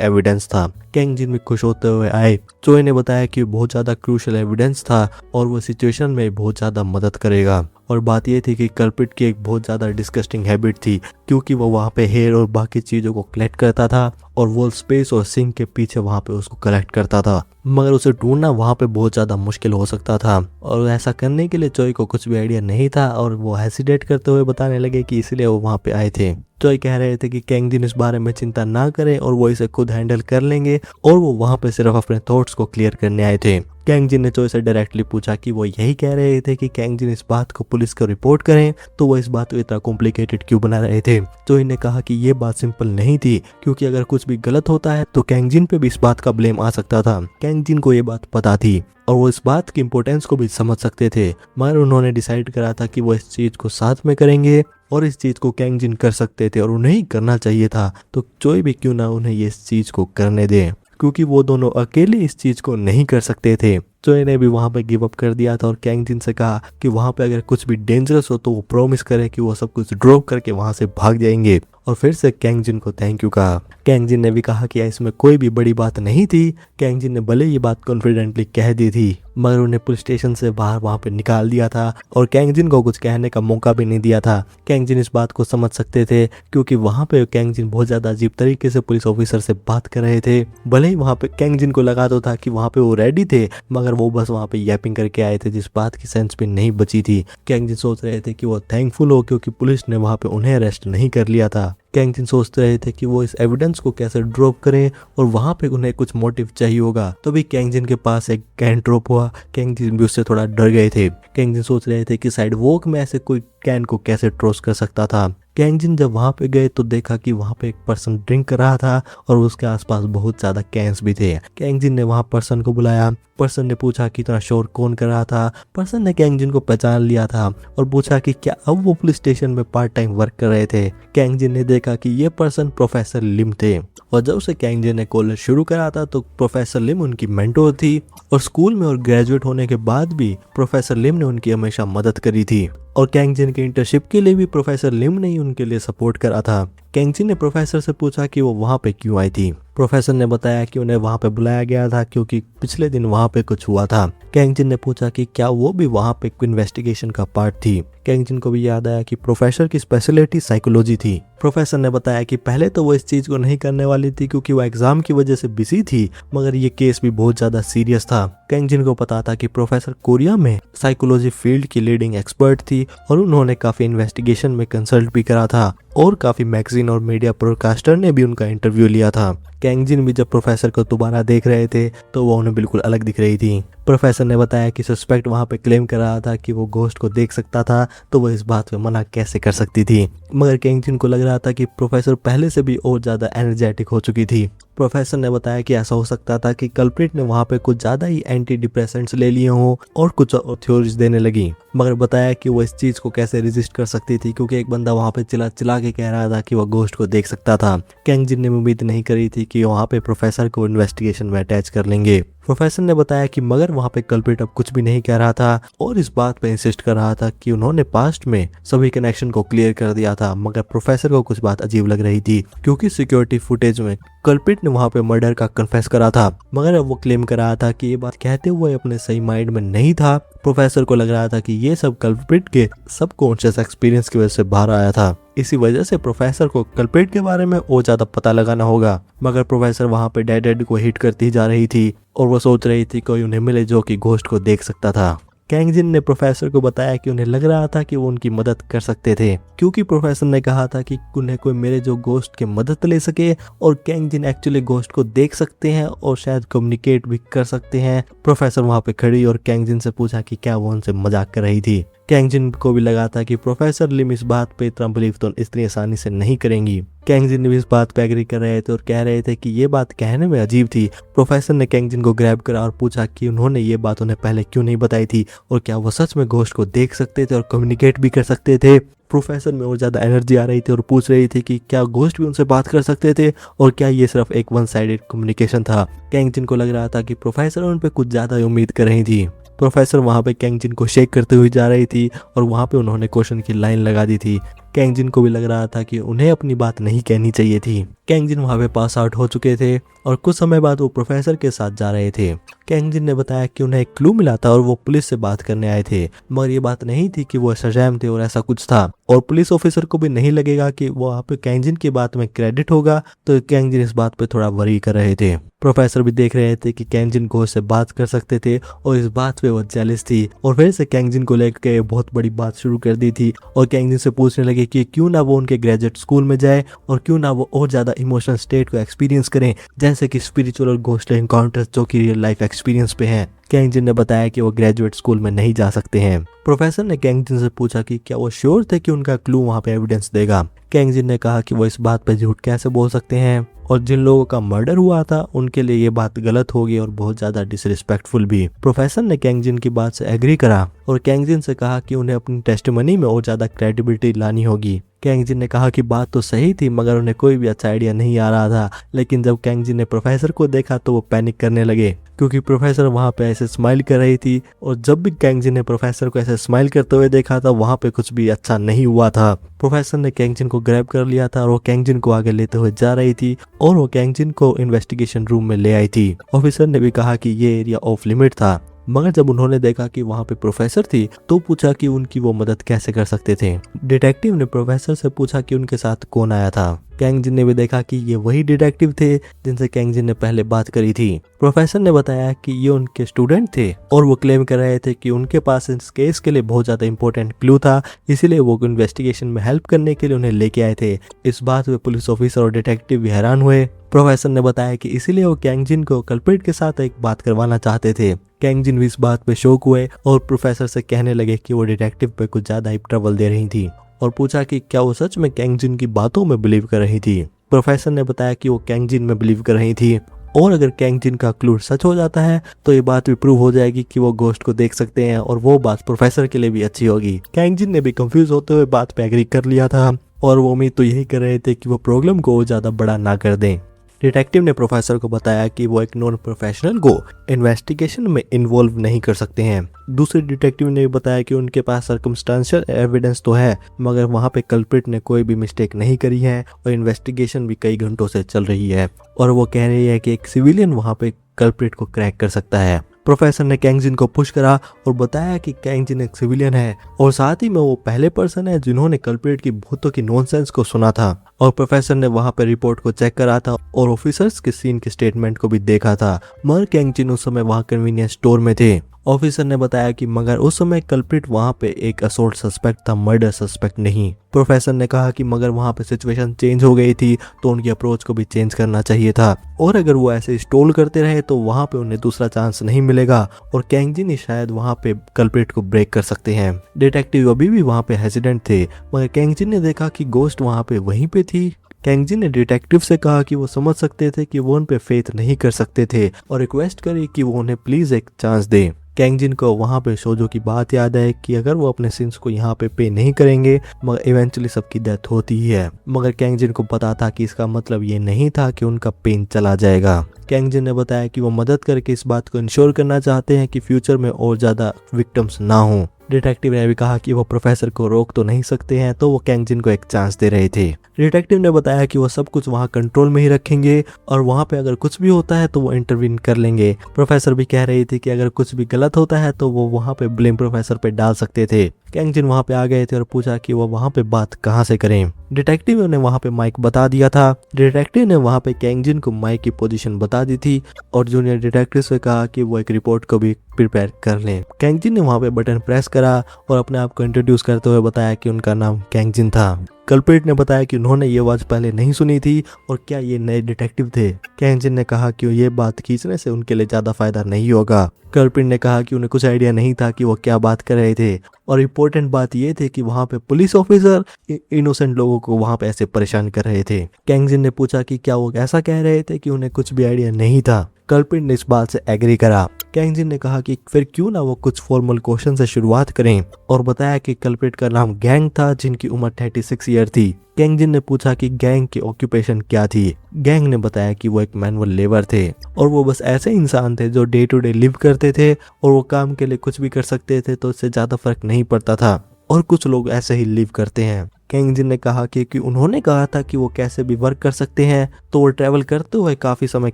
एविडेंस था। कैंग जिन भी खुश होते हुए आए। चोई ने बताया कि बहुत ज्यादा क्रूशियल एविडेंस था और वो सिचुएशन में बहुत ज्यादा मदद करेगा। और बात ये थी कि कल्प्रिट की एक बहुत ज्यादा डिस्गस्टिंग हैबिट थी क्योंकि वो वहाँ पे हेयर और बाकी चीजों को कलेक्ट करता था और वॉल स्पेस और सिंक के पीछे वहाँ पे उसको कलेक्ट करता था, मगर उसे ढूंढना वहाँ पे बहुत ज्यादा मुश्किल हो सकता था और ऐसा करने के लिए चोई को कुछ भी आइडिया नहीं था और वो हेसिटेट करते हुए बताने लगे कि इसलिए वो वहाँ पे आए थे। चोई कह रहे थे कि कैंग जिन इस बारे में चिंता ना करें और वो इसे खुद हैंडल कर लेंगे और वो वहाँ पे सिर्फ अपने थॉट्स को क्लियर करने आए थे। कैंग जिन ने चोई से डायरेक्टली पूछा कि वो यही कह रहे थे कि कैंग जिन इस बात को पुलिस को रिपोर्ट करें, तो वो इस बात को इतना कॉम्प्लिकेटेड क्यों बना रहे थे। चोई ने कहा कि ये बात सिंपल नहीं थी क्योंकि अगर कुछ भी गलत होता है तो कैंग जिन पे भी इस बात का ब्लेम आ सकता था। कैंग जिन को ये बात पता थी और वो इस बात की इम्पोर्टेंस को भी समझ सकते थे, मगर उन्होंने डिसाइड करा था कि वो इस चीज को साथ में करेंगे और इस चीज को कैंग जिन कर सकते थे और उन्हें ही करना चाहिए था, तो चोई भी क्यों ना उन्हें ये इस चीज को करने दे क्योंकि वो दोनों अकेले इस चीज को नहीं कर सकते थे। चोई ने भी वहां पे गिव अप कर दिया था और कैंग जिन से कहा कि वहां पे अगर कुछ भी डेंजरस हो तो वो प्रॉमिस करे कि वो सब कुछ ड्रॉप करके वहां से भाग जाएंगे और फिर से कैंग जिन को थैंक यू कहा। कैंग जिन ने भी कहा कि इसमें कोई भी बड़ी बात नहीं थी। कैंग जिन ने भले ये बात कॉन्फिडेंटली कह दी थी मगर उन्हें पुलिस स्टेशन से बाहर वहां पे निकाल दिया था और कैंग जिन को कुछ कहने का मौका भी नहीं दिया था। कैंग जिन इस बात को समझ सकते थे क्योंकि वहां पे कैंग जिन बहुत ज्यादा अजीब तरीके से पुलिस ऑफिसर से बात कर रहे थे। भले ही वहां पे कैंग जिन को लगा तो था कि वहां पे वो रेडी थे, मगर वो बस वहां पे यैपिंग करके आए थे जिस बात की सेंस भी नहीं बची थी। कैंग जिन सोच रहे थे कि वो थैंकफुल हो क्योंकि पुलिस ने वहां पे उन्हें अरेस्ट नहीं कर लिया था। कैंग जिन सोचते रहे थे कि वो इस एविडेंस को कैसे ड्रॉप करें और वहां पे उन्हें कुछ मोटिव चाहिए होगा। तभी कैंग जिन के पास एक कैन ड्रॉप हुआ। कैंग जिन भी उससे थोड़ा डर गए थे। कैंग जिन सोच रहे थे कि साइड वॉक में ऐसे कोई कैन को कैसे ट्रोस कर सकता था। कैंग जिन जब वहां पे गए तो देखा कि वहां पे एक पर्सन ड्रिंक कर रहा था और उसके आसपास बहुत ज्यादा कैंस भी थे। कैंग जिन ने वहां पर्सन को बुलाया। पर्सन ने पूछा कि इतना शोर कौन कर रहा था। पर्सन ने कैंग जिन को पहचान लिया था और पूछा कि क्या अब वो पुलिस स्टेशन में पार्ट टाइम वर्क कर रहे थे। कैंग जिन ने देखा कि ये पर्सन प्रोफेसर लिम थे और जब से कैंग जिन ने कॉलेज शुरू करा था तो प्रोफेसर लिम उनकी मेंटोर थी और स्कूल में और ग्रेजुएट होने के बाद भी प्रोफेसर लिम ने उनकी हमेशा मदद करी थी और कैंग जिन के इंटर्नशिप के लिए भी प्रोफेसर लिम ने ही उनके लिए सपोर्ट करा था। कैंग जिन ने प्रोफेसर से पूछा कि वो वहां पे क्यों आई थी। प्रोफेसर ने बताया कि उन्हें वहां पे बुलाया गया था क्योंकि पिछले दिन वहां पे कुछ हुआ था। कैंग जिन ने पूछा कि क्या वो भी वहां पे इन्वेस्टिगेशन का पार्ट थी। कैंग जिन को भी याद आया कि प्रोफेसर की स्पेशलिटी साइकोलॉजी थी। प्रोफेसर ने बताया कि पहले तो वो इस चीज को नहीं करने वाली थी क्योंकि वो एग्जाम की वजह से बिजी थी, मगर ये केस भी बहुत ज्यादा सीरियस था। कैंग जिन को पता था कि प्रोफेसर कोरिया में साइकोलॉजी फील्ड की लीडिंग एक्सपर्ट थी और उन्होंने काफी इन्वेस्टिगेशन में कंसल्ट भी करा था और काफी मैगजीन और मीडिया ब्रॉडकास्टर ने भी उनका इंटरव्यू लिया था। कैंग जिन भी जब प्रोफेसर को दोबारा देख रहे थे तो वो उन्हें बिल्कुल अलग दिख रही थी। प्रोफेसर ने बताया कि सस्पेक्ट वहां पे क्लेम कर रहा था कि वो घोस्ट को देख सकता था, तो वो इस बात पे मना कैसे कर सकती थी। मगर कैंग जिन को लग रहा था कि प्रोफेसर पहले से भी और ज्यादा एनर्जेटिक हो चुकी थी। प्रोफेसर ने बताया कि ऐसा हो सकता था कि कल्प्रिट ने वहां पे कुछ ज्यादा ही एंटी डिप्रेसेंट्स ले लिए हों और कुछ और थ्योरीज देने लगी, मगर बताया कि वो इस चीज को कैसे रेजिस्ट कर सकती थी क्योंकि एक बंदा वहां पे चिल्ला चिल्ला के कह रहा था कि वो घोस्ट को देख सकता था। कैंग जिन ने उम्मीद नहीं करी थी कि वहां पे प्रोफेसर को इन्वेस्टिगेशन में अटैच कर लेंगे। प्रोफेसर ने बताया कि मगर वहां पे कल्प्रिट अब कुछ भी नहीं कह रहा था और इस बात पे इंसिस्ट कर रहा था कि उन्होंने पास्ट में सभी कनेक्शन को क्लियर कर दिया था, मगर प्रोफेसर को कुछ बात अजीब लग रही थी क्योंकि सिक्योरिटी फुटेज में कल्प्रिट ने वहां पे मर्डर का कन्फेस करा था, मगर अब वो क्लेम कर रहा था कि ये बात कहते हुए अपने सही माइंड में नहीं था। प्रोफेसर को लग रहा था कि ये सब कल्प्रिट के सबकॉन्शियस एक्सपीरियंस की वजह से बाहर आया था। इसी वजह से प्रोफेसर को कल्प्रिट के बारे में और ज्यादा पता लगाना होगा, मगर प्रोफेसर वहां पे डेड को हिट करती जा रही थी और वो सोच रही थी कोई उन्हें मिले जो कि घोस्ट को देख सकता था। कैंग जिन ने प्रोफेसर को बताया कि उन्हें लग रहा था कि वो उनकी मदद कर सकते थे क्योंकि प्रोफेसर ने कहा था कि उन्हें कोई मेरे जो घोस्ट के मदद ले सके और कैंग जिन एक्चुअली घोस्ट को देख सकते हैं और शायद कम्युनिकेट भी कर सकते हैं। प्रोफेसर वहां पे खड़ी और कैंग जिन से पूछा कि क्या वो उनसे मजाक कर रही थी। कैंगजिन को भी लगा था कि प्रोफेसर लिम इस बात पे इतना बिलीव तो इतनी आसानी से नहीं करेंगी। कैंगजिन भी इस बात पे एग्री कर रहे थे और कह रहे थे कि ये बात कहने में अजीब थी। प्रोफेसर ने कैंगजिन को ग्रैब करा और पूछा कि उन्होंने ये बात उन्हें पहले क्यों नहीं बताई थी और क्या वो सच में घोस्ट को देख सकते थे और कम्युनिकेट भी कर सकते थे। प्रोफेसर में और ज़्यादा एनर्जी आ रही थी और पूछ रही थी कि क्या घोस्ट भी उनसे बात कर सकते थे और क्या ये सिर्फ एक वन साइडेड कम्युनिकेशन था। कैंगजिन को लग रहा था कि प्रोफेसर उन पे कुछ ज़्यादा उम्मीद कर रही थी। प्रोफेसर वहाँ पे कैंगजिन को शेक करते हुए जा रही थी और वहाँ पे उन्होंने क्वेश्चन की लाइन लगा दी थी। कैंगजिन को भी लग रहा था कि उन्हें अपनी बात नहीं कहनी चाहिए थी। कैंगजिन वहाँ पे पास आउट हो चुके थे और कुछ समय बाद वो प्रोफेसर के साथ जा रहे थे। कैंगजिन ने बताया कि उन्हें एक क्लू मिला था और वो पुलिस से बात करने आए थे, मगर ये बात नहीं थी कि वो शज़ैम थे और ऐसा कुछ था और पुलिस ऑफिसर को भी नहीं लगेगा कि वो वहाँ पे कैंगजिन की बात में क्रेडिट होगा, तो कैंगजिन इस बात पे थोड़ा वरी कर रहे थे। प्रोफेसर भी देख रहे थे कि कैंगजिन घोस्ट से बात कर सकते थे और इस बात पे वो जेलस थी और फिर से कैंगजिन को लेकर बहुत बड़ी बात शुरू कर दी थी और कैंगजिन से पूछने लगे कि क्यों ना वो उनके ग्रेजुएट स्कूल में जाए और क्यों ना वो और ज्यादा इमोशनल स्टेट को एक्सपीरियंस करें, जैसे कि स्पिरिचुअल और घोस्ट एनकाउंटर्स जो कि रियल लाइफ एक्सपीरियंस पे हैं। कैंगजिन ने बताया कि वो ग्रेजुएट स्कूल में नहीं जा सकते हैं। प्रोफेसर ने कैंगजिन से पूछा कि क्या वो श्योर थे कि उनका क्लू वहाँ पे एविडेंस देगा। कैंगजिन ने कहा कि वो इस बात पे झूठ कैसे बोल सकते हैं और जिन लोगों का मर्डर हुआ था उनके लिए ये बात गलत होगी और बहुत ज्यादा डिसरिस्पेक्टफुल भी। प्रोफेसर ने कैंगजिन की बात से एग्री करा और कैंगजिन से कहा कि उन्हें अपनी टेस्टिमनी में और ज्यादा क्रेडिबिलिटी लानी होगी। कैंगजिन ने कहा कि बात तो सही थी मगर उन्हें कोई भी अच्छा आइडिया नहीं आ रहा था, लेकिन जब कैंगजिन ने प्रोफेसर को देखा तो वो पैनिक करने लगे क्योंकि प्रोफेसर वहाँ पे ऐसे स्माइल कर रही थी और जब भी कैंगजिन ने प्रोफेसर को ऐसे स्माइल करते हुए देखा था वहाँ पे कुछ भी अच्छा नहीं हुआ था। प्रोफेसर ने कैंगजिन को ग्रैब कर लिया था और वो कैंगजिन को आगे लेते हुए जा रही थी और वो कैंगजिन को इन्वेस्टिगेशन रूम में ले आई थी। ऑफिसर ने भी कहा कि ये एरिया ऑफ लिमिट था, मगर जब उन्होंने देखा कि वहाँ पे प्रोफेसर थी तो पूछा कि उनकी वो मदद कैसे कर सकते थे। डिटेक्टिव ने प्रोफेसर से पूछा कि उनके साथ कौन आया था। कैंगजिन ने भी देखा कि ये वही डिटेक्टिव थे जिनसे कैंगजिन ने पहले बात करी थी। प्रोफेसर ने बताया कि ये उनके स्टूडेंट थे और वो क्लेम कर रहे थे कि उनके पास इस केस के लिए बहुत ज्यादा इंपॉर्टेंट क्लू था, इसीलिए वो इन्वेस्टिगेशन में हेल्प करने के लिए उन्हें लेके आए थे। इस बात पे पुलिस ऑफिसर और डिटेक्टिव भी हैरान हुए। प्रोफेसर ने बताया कि इसीलिए वो कैंगजिन को कल्प्रिट के साथ एक बात करवाना चाहते थे। कैंगजिन भी इस बात पे शौक हुए और प्रोफेसर से कहने लगे कि वो डिटेक्टिव पे कुछ ज्यादा ही ट्रबल दे रही थी और पूछा कि क्या वो सच में कैंगजिन की बातों में बिलीव कर रही थी। प्रोफेसर ने बताया कि वो कैंगजिन में बिलीव कर रही थी और अगर कैंगजिन का क्लू सच हो जाता है तो ये बात भी प्रूव हो जाएगी कि वो घोस्ट को देख सकते हैं और वो बात प्रोफेसर के लिए भी अच्छी होगी। कैंगजिन ने भी कंफ्यूज होते हुए बात पे एग्री कर लिया था और वो उम्मीद तो यही कर रहे थे कि वो प्रॉब्लम को ज्यादा बड़ा ना कर दें। डिटेक्टिव ने प्रोफेसर को बताया कि वो एक नॉन प्रोफेशनल को इन्वेस्टिगेशन में इन्वॉल्व नहीं कर सकते हैं। दूसरे डिटेक्टिव ने बताया कि उनके पास सर्कमस्टेंशियल एविडेंस तो है मगर वहाँ पे कल्प्रिट ने कोई भी मिस्टेक नहीं करी है और इन्वेस्टिगेशन भी कई घंटों से चल रही है और वो कह रही है कि एक सिविलियन वहाँ पे कल्प्रिट को क्रैक कर सकता है। प्रोफेसर ने कैंगजिन को पुश करा और बताया कि कैंगजिन एक सिविलियन है और साथ ही में वो पहले पर्सन है जिन्होंने कल्प्रिट की भूतों की नॉनसेंस को सुना था और प्रोफेसर ने वहां पे रिपोर्ट को चेक करा था और ऑफिसर्स के सीन के स्टेटमेंट को भी देखा था, मगर कैंगजिन उस समय वहां कन्वीनियंस स्टोर में थे। ऑफिसर ने बताया कि मगर उस समय कल्प्रिट वहां पे एक असोल्ट सस्पेक्ट था, मर्डर सस्पेक्ट नहीं। प्रोफेसर ने कहा कि मगर वहां पे सिचुएशन चेंज हो गई थी तो उनकी अप्रोच को भी चेंज करना चाहिए था और अगर वो ऐसे स्टॉल करते रहे तो वहां पे उन्हें दूसरा चांस नहीं मिलेगा और कैंगजिन ही शायद वहां पे कल्प्रिट को ब्रेक कर सकते हैं। डिटेक्टिव अभी भी वहां पे हेजिडेंट थे मगर कैंगजिन ने देखा कि घोस्ट वहां पे वहीं पे थी। कैंगजिन ने डिटेक्टिव से कहा कि वो समझ सकते थे कि वो उन पे फेथ नहीं कर सकते थे और रिक्वेस्ट करी कि वो उन्हें प्लीज एक चांस दे। कैंगजिन को वहां पे शोजो की बात याद है कि अगर वो अपने सिंस को यहाँ पे नहीं करेंगे मगर इवेंचुअली सबकी डेथ होती ही है, मगर कैंगजिन को पता था कि इसका मतलब ये नहीं था कि उनका पेन चला जाएगा। कैंगजिन ने बताया कि वो मदद करके इस बात को इंश्योर करना चाहते हैं कि फ्यूचर में और ज्यादा विक्टिम्स ना हो। डिटेक्टिव ने भी कहा कि वो प्रोफेसर को रोक तो नहीं सकते हैं तो वो कैंगजिन को एक चांस दे रहे थे। डिटेक्टिव ने बताया कि वो सब कुछ वहाँ कंट्रोल में ही रखेंगे और वहाँ पे अगर कुछ भी होता है तो वो इंटरवीन कर लेंगे। प्रोफेसर भी कह रही थी कि अगर कुछ भी गलत होता है तो वो वहाँ पे ब्लेम प्रोफेसर पे डाल सकते थे। कैंगजिन वहाँ पे आ गए थे और पूछा कि वो वहाँ पे बात कहाँ से करें। डिटेक्टिव ने वहाँ पे माइक बता दिया था। डिटेक्टिव ने वहाँ पे कैंगजिन को माइक की पोजीशन बता दी थी और जूनियर डिटेक्टिव से कहा कि वो एक रिपोर्ट को भी प्रिपेयर कर लें। कैंगजिन ने वहाँ पे बटन प्रेस करा और अपने आप को इंट्रोड्यूस करते हुए बताया कि उनका नाम कैंगजिन था। कल्प्रिट ने बताया कि उन्होंने ये आवाज पहले नहीं सुनी थी और क्या ये नए डिटेक्टिव थे। कैंगजिन ने कहा कि ये बात खींचने से उनके लिए ज्यादा फायदा नहीं होगा। कल्प्रिट ने कहा कि उन्हें कुछ आइडिया नहीं था कि वो क्या बात कर रहे थे और इम्पोर्टेंट बात ये थी कि वहाँ पे पुलिस ऑफिसर इनोसेंट लोगों को वहाँ पे ऐसे परेशान कर रहे थे। कैंगजिन ने पूछा कि क्या वो ऐसा कह रहे थे कि उन्हें कुछ भी आइडिया नहीं था। कल्प्रिट ने इस बात से एग्री करा। कैंगजिन ने कहा कि फिर क्यों ना वो कुछ फॉर्मल क्वेश्चन से शुरुआत करें और बताया कि कल्प्रिट का नाम गैंग था जिनकी उम्र 36 ईयर थी। कैंगजिन ने पूछा कि गैंग की ऑक्यूपेशन क्या थी। गैंग ने बताया कि वो एक मैनुअल लेबर थे और वो बस ऐसे इंसान थे जो डे टू डे लिव करते थे और वो काम के लिए कुछ भी कर सकते थे तो इससे ज्यादा फर्क नहीं पड़ता था और कुछ लोग ऐसे ही लिव करते हैं। कैंगजिन ने कहा कि उन्होंने कहा था कि वो कैसे भी वर्क कर सकते हैं तो वो ट्रैवल करते हुए काफी समय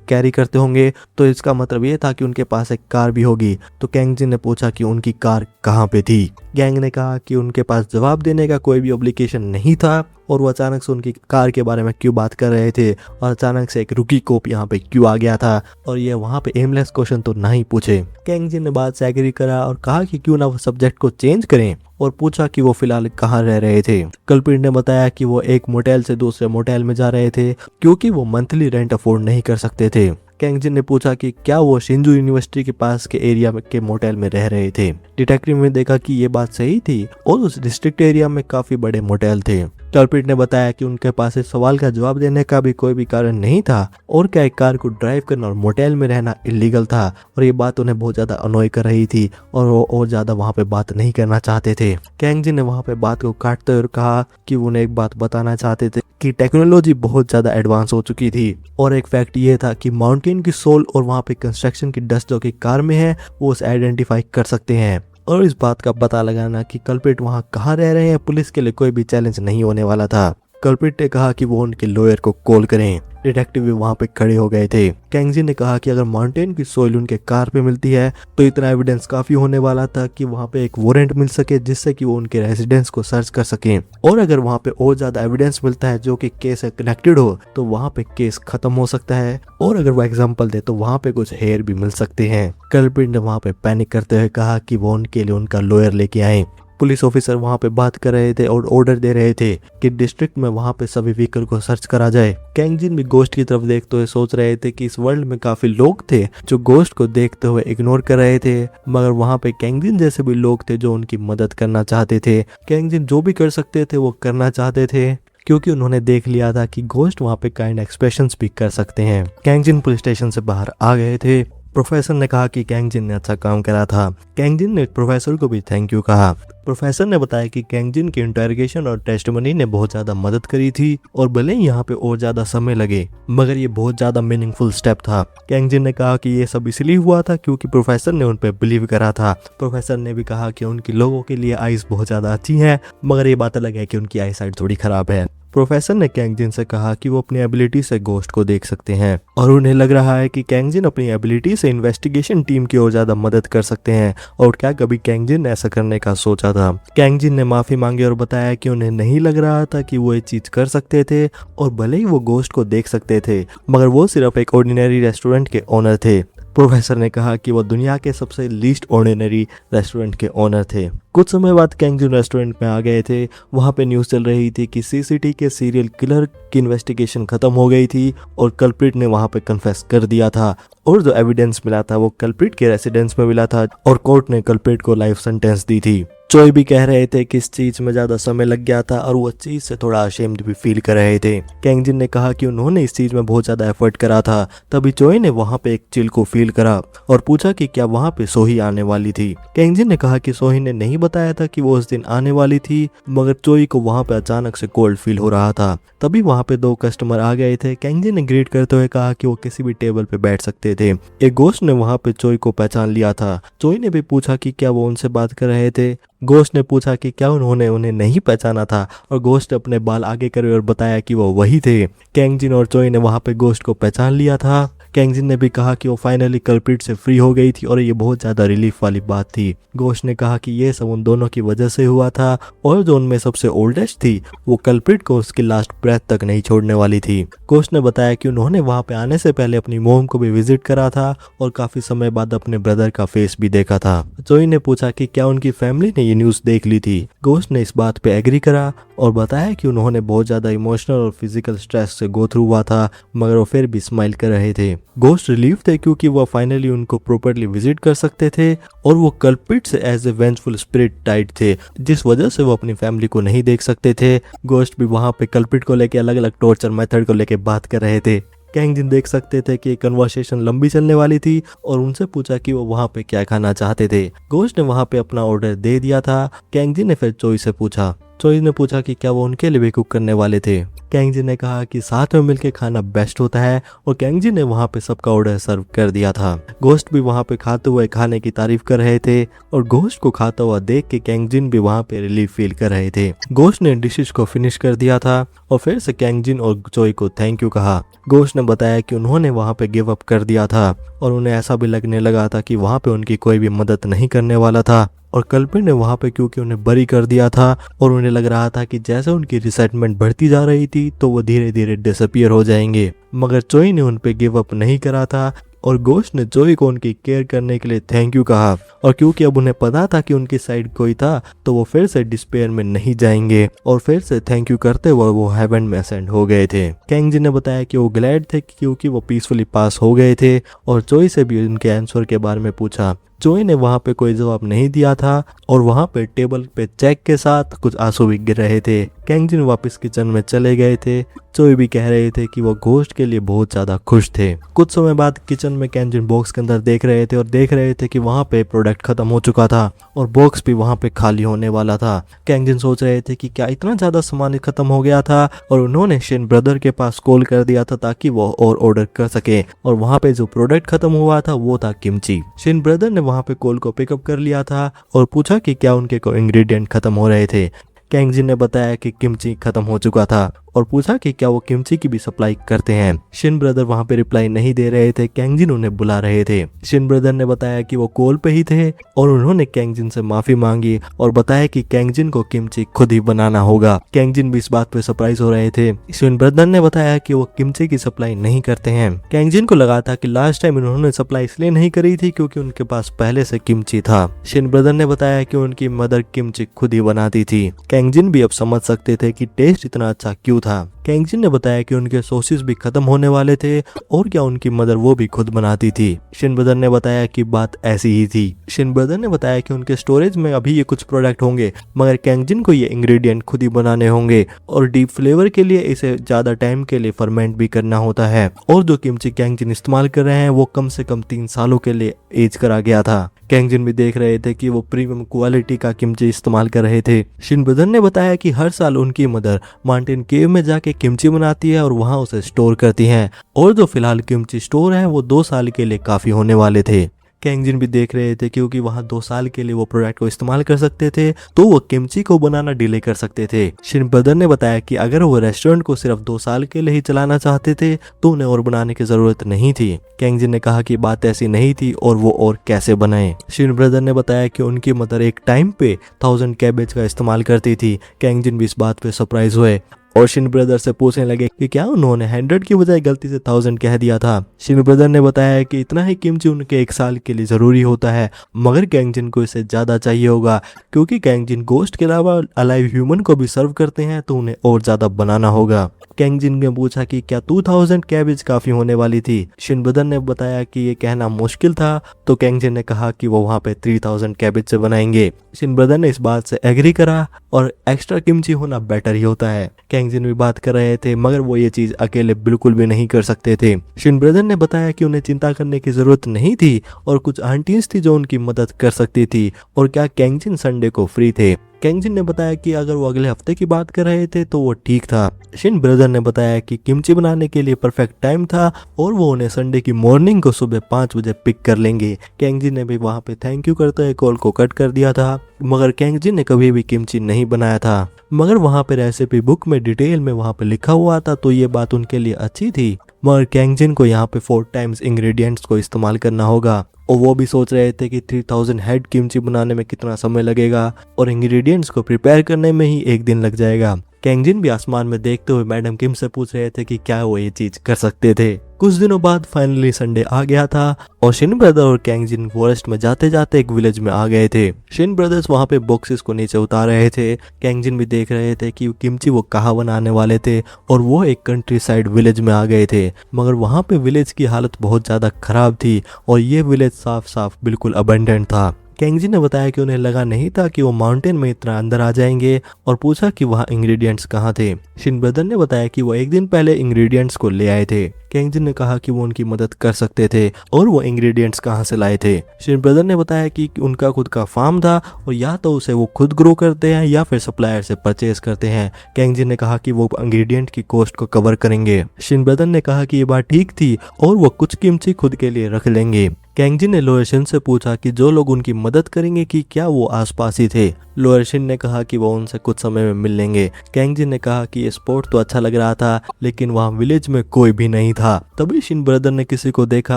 कैरी करते होंगे तो इसका मतलब ये था कि उनके पास एक कार भी होगी। तो कैंगजिन ने पूछा कि उनकी कार कहाँ पे थी। गैंग ने कहा कि उनके पास जवाब देने का कोई भी ऑब्लिगेशन नहीं था और वो अचानक से उनकी कार के बारे में क्यों बात कर रहे थे और अचानक से एक रुकी कोप यहाँ पे क्यों आ गया था और ये वहाँ पे एमलेस क्वेश्चन तो नहीं पूछे। कैंगजिन ने बात से एग्री करा और कहा कि क्यों ना वो सब्जेक्ट को चेंज करें और पूछा कि वो फिलहाल कहाँ रह रहे थे। कल्प्रिट ने बताया कि वो एक मोटेल से दूसरे मोटेल में जा रहे थे क्योंकि वो मंथली रेंट अफोर्ड नहीं कर सकते थे। कैंगजिन ने पूछा कि क्या वो शिंजू यूनिवर्सिटी के पास के एरिया के मोटेल में रह रहे थे। डिटेक्टिव ने देखा कि ये बात सही थी और उस डिस्ट्रिक्ट एरिया में काफी बड़े मोटेल थे। कल्प्रिट ने बताया कि उनके पास इस सवाल का जवाब देने का भी कोई भी कारण नहीं था और क्या एक कार को ड्राइव करना और मोटेल में रहना इलीगल था और ये बात उन्हें बहुत ज्यादा अनॉय कर रही थी और वो और ज्यादा वहाँ पे बात नहीं करना चाहते थे। कैंगजिन ने वहाँ पे बात को काटते हुए कहा कि वो उन्हें एक बात बताना चाहते थे कि टेक्नोलॉजी बहुत ज्यादा एडवांस हो चुकी थी और एक फैक्ट ये था कि माउंटेन की सोल और वहाँ पे कंस्ट्रक्शन की डस्ट जो कि कार में है वो उसे आइडेंटिफाई कर सकते हैं और इस बात का पता लगाना कि कल्प्रिट वहाँ कहाँ रह रहे हैं पुलिस के लिए कोई भी चैलेंज नहीं होने वाला था। कल्प्रिट ने कहा कि वो उनके लॉयर को कॉल करें। डिटेक्टिव भी वहाँ पे खड़े हो गए थे। कैंगजिन ने कहा कि अगर माउंटेन की सोइल उनके कार पे मिलती है तो इतना एविडेंस काफी होने वाला था कि वहाँ पे एक वारंट मिल सके जिससे कि वो उनके रेजिडेंस को सर्च कर सकें और अगर वहाँ पे और ज्यादा एविडेंस मिलता है जो कि केस से कनेक्टेड हो तो वहाँ पे केस खत्म हो सकता है और अगर वो एग्जाम्पल दे तो वहाँ पे कुछ हेयर भी मिल सकते हैं। कल्प्रिट ने वहाँ पे पैनिक करते हुए कहा कि वो उनके लिए उनका लॉयर लेके आए। पुलिस ऑफिसर वहाँ पे बात कर रहे थे और ऑर्डर दे रहे थे कि डिस्ट्रिक्ट में वहाँ पे सभी व्हीकल को सर्च करा जाए। कैंगजिन भी गोश्त की तरफ देखते हुए सोच रहे थे कि इस वर्ल्ड में काफी लोग थे जो गोश्त को देखते हुए इग्नोर कर रहे थे मगर वहाँ पे कैंगजिन जैसे भी लोग थे जो उनकी मदद करना चाहते थे। कैंगजिन जो भी कर सकते थे वो करना चाहते थे क्योंकि उन्होंने देख लिया था कि गोश्त वहाँ पे काइंड एक्सप्रेशंस भी कर सकते हैं। कैंगजिन पुलिस स्टेशन से बाहर आ गए थे। प्रोफेसर ने कहा कि कैंगजिन ने अच्छा काम करा था। कैंगजिन ने प्रोफेसर को भी थैंक यू कहा। प्रोफेसर ने बताया कि कैंगजिन की इंटरोगेशन और टेस्टिमनी ने बहुत ज्यादा मदद करी थी और भले ही यहाँ पे और ज्यादा समय लगे मगर ये बहुत ज्यादा मीनिंगफुल स्टेप था। कैंगजिन ने कहा कि ये सब इसलिए हुआ था क्योंकि प्रोफेसर ने उन पे बिलीव करा था। प्रोफेसर ने भी कहा कि उनकी लोगों के लिए आईज बहुत ज्यादा अच्छी है मगर ये बात अलग है कि उनकी आई साइड थोड़ी खराब है। प्रोफेसर ने कैंगजिन से कहा कि वो अपनी एबिलिटी से गोश्त को देख सकते हैं और उन्हें लग रहा है कि कैंगजिन अपनी एबिलिटी से इन्वेस्टिगेशन टीम की और ज्यादा मदद कर सकते हैं और क्या कभी कैंगजिन ने ऐसा करने का सोचा था। कैंगजिन ने माफी मांगी और बताया कि उन्हें नहीं लग रहा था कि वो ये चीज कर सकते थे और भले ही वो गोश्त को देख सकते थे मगर वो सिर्फ एक ऑर्डिनरी रेस्टोरेंट के ओनर थे। प्रोफेसर ने कहा कि वो दुनिया के सबसे लीस्ट ऑर्डिनरी रेस्टोरेंट के ओनर थे। कुछ समय बाद कैंगजिन रेस्टोरेंट में आ गए थे। वहाँ पे न्यूज़ चल रही थी कि सीसीटी के सीरियल किलर की इन्वेस्टिगेशन खत्म हो गई थी और कल्प्रिट ने वहाँ पे कन्फेस कर दिया था और जो एविडेंस मिला था वो कल्प्रिट के रेसिडेंस में मिला था और कोर्ट ने कल्प्रिट को लाइफ सेंटेंस दी थी। चोई भी कह रहे थे कि इस चीज में ज्यादा समय लग गया था और वो चीज से थोड़ा अशेम्ड भी फील कर रहे थे। कैंगजिन ने कहा कि उन्होंने इस चीज में बहुत ज्यादा एफर्ट करा था। तभी चोई ने वहाँ पे एक चिल को फील करा और पूछा कि क्या वहाँ पे सोही आने वाली थी। कैंगजिन ने कहा कि सोही ने नहीं बताया था कि वो उस दिन आने वाली थी मगर चोई को वहाँ पे अचानक से कोल्ड फील हो रहा था। तभी वहाँ पे 2 कस्टमर आ गए थे। कैंगजिन ने ग्रीट करते हुए कहा कि वो किसी भी टेबल पे बैठ सकते थे। एक गोश्त ने वहाँ पे चोई को पहचान लिया था। चोई ने भी पूछा कि क्या वो उनसे बात कर रहे थे। गोश्त ने पूछा कि क्या उन्होंने उन्हें नहीं पहचाना था और गोश्त ने अपने बाल आगे करे और बताया कि वो वही थे। कैंगजिन और चोई ने वहाँ पे गोश्त को पहचान लिया था। कैंगजिन ने भी कहा कि वो फाइनली कल्प्रिट से फ्री हो गई थी और ये बहुत ज्यादा रिलीफ वाली बात थी। घोस्ट ने कहा कि ये सब उन दोनों की वजह से हुआ था और जो उनमें सबसे ओल्डेस्ट थी वो कल्प्रिट को उसकी लास्ट ब्रेथ तक नहीं छोड़ने वाली थी। घोस्ट ने बताया कि उन्होंने वहां पे आने से पहले अपनी मोम को भी विजिट करा था और काफी समय बाद अपने ब्रदर का फेस भी देखा था। जोई ने पूछा कि क्या उनकी फैमिली ने ये न्यूज देख ली थी। घोस्ट ने इस बात पे एग्री करा और बताया कि उन्होंने बहुत ज्यादा इमोशनल और फिजिकल स्ट्रेस से गो थ्रू हुआ था, मगर वो फिर भी स्माइल कर रहे थे। घोस्ट रिलीफ थे क्योंकि वो फाइनली उनको प्रॉपर्ली विजिट कर सकते थे और वो कल्प्रिट से as a vengeful spirit tied थे, जिस वजह से वो अपनी फैमिली को नहीं देख सकते थे। घोस्ट भी वहां पे कल्प्रिट को लेके अलग अलग टॉर्चर मेथड को लेके बात कर रहे थे। कैंगजिन देख सकते थे कि कन्वर्सेशन लंबी चलने वाली थी और उनसे पूछा कि वो वहां पे क्या खाना चाहते थे। घोस्ट ने वहां पे अपना ऑर्डर दे दिया था। कैंगजिन ने फिर चोई से पूछा। चोई ने पूछा कि क्या वो उनके लिए भी कुक करने वाले थे। कैंगजिन ने कहा कि साथ में मिलकर खाना बेस्ट होता है और कैंगजिन ने वहां पे सबका ऑर्डर सर्व कर दिया था। घोस्ट भी वहां पे खाते हुए खाने की तारीफ कर रहे थे और घोस्ट को खाता हुआ देख के कैंगजिन भी वहां पे रिलीफ फील कर रहे थे। घोस्ट ने डिशेस को फिनिश कर दिया था और फिर से कैंगजिन और चोई को थैंक यू कहा। घोस्ट ने बताया कि उन्होंने वहां पे गिव अप कर दिया था और उन्हें ऐसा भी लगने लगा था कि वहां पे उनकी कोई भी मदद नहीं करने वाला था और कल्प्रिट ने वहां पे क्योंकि उन्हें बरी कर दिया था और उन्हें लग रहा था कि जैसे उनकी रिसेटमेंट बढ़ती जा रही थी तो वो धीरे धीरे डिसअपीयर हो जाएंगे, मगर चोई ने उन पे गिव अप नहीं करा था और घोस्ट ने चोई को उनकी केयर करने के लिए थैंक यू कहा। और क्योंकि अब उन्हें पता था कि उनकी साइड कोई था तो वो फिर से डिस्पेयर में नहीं जाएंगे और फिर से थैंक यू करते हुए वो हेवन में असेंड हो गए थे। कैंगजिन ने बताया कि वो ग्लैड थे क्योंकि वो पीसफुली पास हो गए थे और चोई से भी उनके आंसर के बारे में पूछा। चोई ने वहां पे कोई जवाब नहीं दिया था और वहां पे टेबल पे चेक के साथ कुछ आंसू भी गिर रहे थे। कैंगजिन वापस किचन में चले गए थे। चोई भी कह रहे थे कि वो घोस्ट के लिए बहुत ज्यादा खुश थे। कुछ समय बाद किचन में कैंगजिन बॉक्स के अंदर देख रहे थे और देख रहे थे कि वहां पे प्रोडक्ट खत्म हो चुका था और बॉक्स भी वहां पे खाली होने वाला था। कैंगजिन सोच रहे थे कि क्या इतना ज्यादा सामान खत्म हो गया था और उन्होंने शिन ब्रदर के पास कॉल कर दिया था ताकि वो और ऑर्डर कर सके और वहां पे जो प्रोडक्ट खत्म हुआ था वो था किमची। शिन ब्रदर ने वहां पे कॉल को पिकअप कर लिया था और पूछा कि क्या उनके कोई इंग्रेडिएंट खत्म हो रहे थे। कैंगजिन ने बताया कि किमची खत्म हो चुका था और पूछा कि क्या वो किमची की भी सप्लाई करते हैं। शिन ब्रदर वहां पे रिप्लाई नहीं दे रहे थे। कैंगजिन उन्हें बुला रहे थे। शिन ब्रदर ने बताया कि वो कॉल पे ही थे और उन्होंने कैंगजिन से माफी मांगी और बताया कि कैंगजिन को किमची खुद ही बनाना होगा। कैंगजिन भी इस बात पे सरप्राइज हो रहे थे। शिन ब्रदर ने बताया कि वो किमची की सप्लाई नहीं करते हैं। कैंगजिन को लगा था कि लास्ट टाइम उन्होंने सप्लाई इसलिए नहीं करी थी क्योंकि उनके पास पहले से किमची था। शिन ब्रदर ने बताया कि उनकी मदर किमची खुद ही बनाती थी। कैंगजिन भी अब समझ सकते थे कि टेस्ट इतना अच्छा क्यों था। कैंगजिन ने बताया कि उनके सॉसेस भी खत्म होने वाले थे और क्या उनकी मदर वो भी खुद बनाती थी। शिन ब्रदर ने बताया कि बात ऐसी ही थी। शिन ब्रदर ने बताया कि उनके स्टोरेज में अभी ये कुछ प्रोडक्ट होंगे मगर कैंगजिन को ये इंग्रेडिएंट खुद ही बनाने होंगे और डीप फ्लेवर के लिए इसे ज्यादा टाइम के लिए फर्मेंट भी करना होता है और जो किमची कैंगजिन इस्तेमाल कर रहे हैं वो कम से कम 3 सालों के लिए एज करा गया था। कैंगजिन भी देख रहे थे कि वो प्रीमियम क्वालिटी का किमची इस्तेमाल कर रहे थे। शिन ब्रदर ने बताया कि हर साल उनकी मदर माउंटेन केव में जाके किमची बनाती है और वहां उसे स्टोर करती हैं और जो फिलहाल किमची स्टोर है वो 2 साल के लिए काफी होने वाले थे। कैंगजिन भी देख रहे थे क्योंकि वहां 2 साल के लिए वो प्रोडक्ट को इस्तेमाल कर सकते थे तो वो किमची को बनाना डिले कर सकते थे। शिन ब्रदर ने बताया कि अगर वो रेस्टोरेंट को सिर्फ 2 साल के लिए ही चलाना चाहते थे तो उन्हें और बनाने की जरूरत नहीं थी। कैंगजिन ने कहा कि बात ऐसी नहीं थी और वो और कैसे बनाए। शिन ब्रदर ने बताया कि उनकी मदर एक टाइम पे 1000 कैबेज का इस्तेमाल करती थी। कैंगजिन भी इस बात पे सरप्राइज हुए और शिन ब्रदर से पूछने लगे कि क्या उन्होंने 100 की बजाय गलती से 1000 कह दिया था। शिन ब्रदर ने बताया कि इतना ही किमची उनके 1 साल के लिए जरूरी होता है मगर कैंगजिन को इससे ज्यादा चाहिए होगा क्योंकि कैंगजिन गोश्त के अलावा अलाइव ह्यूमन को भी सर्व करते हैं तो उन्हें और ज्यादा बनाना होगा। कैंगजिन ने पूछा कि क्या 2000 कैबेज काफी होने वाली थी। शिन ब्रदर ने बताया कि ये कहना मुश्किल था तो कैंगजिन ने कहा कि वो वहां पे 3000 कैबेज से बनाएंगे। शिन ब्रदर ने इस बात से एग्री करा और एक्स्ट्रा किमची होना बेटर ही होता है। कैंगजिन भी बात कर रहे थे मगर वो ये चीज अकेले बिल्कुल भी नहीं कर सकते थे। शिन ब्रदर ने बताया कि उन्हें चिंता करने की जरूरत नहीं थी और कुछ आंटीज थी जो उनकी मदद कर सकती थी और क्या कैंगजिन संडे को फ्री थे। कैंगजिन ने बताया कि अगर वो अगले हफ्ते की बात कर रहे थे तो वो ठीक था। शिन ब्रदर ने बताया कि किमची बनाने के लिए परफेक्ट टाइम था और वो उन्हें संडे की मॉर्निंग को सुबह 5 बजे पिक कर लेंगे। कैंगजिन ने भी वहां पे थैंक यू करते हुए कॉल को कट कर दिया था मगर कैंगजिन ने कभी भी किमची नहीं बनाया था मगर वहां पे रेसिपी बुक में डिटेल में वहां पे लिखा हुआ था तो ये बात उनके लिए अच्छी थी। मगर कैंगजिन को यहाँ पे 4 टाइम्स इंग्रेडिएंट्स को इस्तेमाल करना होगा और वो भी सोच रहे थे कि 3000 हेड किमची बनाने में कितना समय लगेगा और इंग्रेडिएंट्स को प्रिपेयर करने में ही 1 दिन लग जाएगा। कैंगजिन भी आसमान में देखते हुए मैडम किम से पूछ रहे थे कि क्या वो ये चीज कर सकते थे। कुछ दिनों बाद फाइनली संडे आ गया था और शिन ब्रदर और कैंगजिन फॉरेस्ट में जाते जाते एक विलेज में आ गए थे। शिन ब्रदर्स वहां पे बॉक्सेस को नीचे उतार रहे थे। कैंगजिन भी देख रहे थे कि किमची वो कहाँ बनाने वाले थे और वो एक कंट्री साइड विलेज में आ गए थे। मगर वहां पे विलेज की हालत बहुत ज्यादा खराब थी और ये विलेज साफ साफ बिल्कुल अबंडेंट था। कैंगजिन ने बताया कि उन्हें लगा नहीं था कि वो माउंटेन में इतना अंदर आ जाएंगे और पूछा कि वहाँ इंग्रेडिएंट्स कहाँ थे। शिन ब्रदर ने बताया कि वो 1 दिन पहले इंग्रेडिएंट्स को ले आए थे। कैंगजिन ने कहा कि वो उनकी मदद कर सकते थे और वो इंग्रेडिएंट्स कहाँ से लाए थे। शिन ब्रदर ने बताया कि उनका खुद का फार्म था और या तो उसे वो खुद ग्रो करते हैं या फिर सप्लायर से परचेज करते हैं। कैंगजिन ने कहा कि वो इंग्रेडिएंट की कॉस्ट को कवर करेंगे। शिन ब्रदर ने कहा कि ये बात ठीक थी और वो कुछ किमची खुद के लिए रख लेंगे। कैंगजिन ने लोअर शिन से पूछा कि जो लोग उनकी मदद करेंगे कि क्या वो आसपास ही थे। लोअर शिन ने कहा कि वो उनसे कुछ समय में मिल लेंगे। कैंगजिन ने कहा कि ये स्पॉट तो अच्छा लग रहा था लेकिन वहाँ विलेज में कोई भी नहीं था। तभी शिन ब्रदर ने किसी को देखा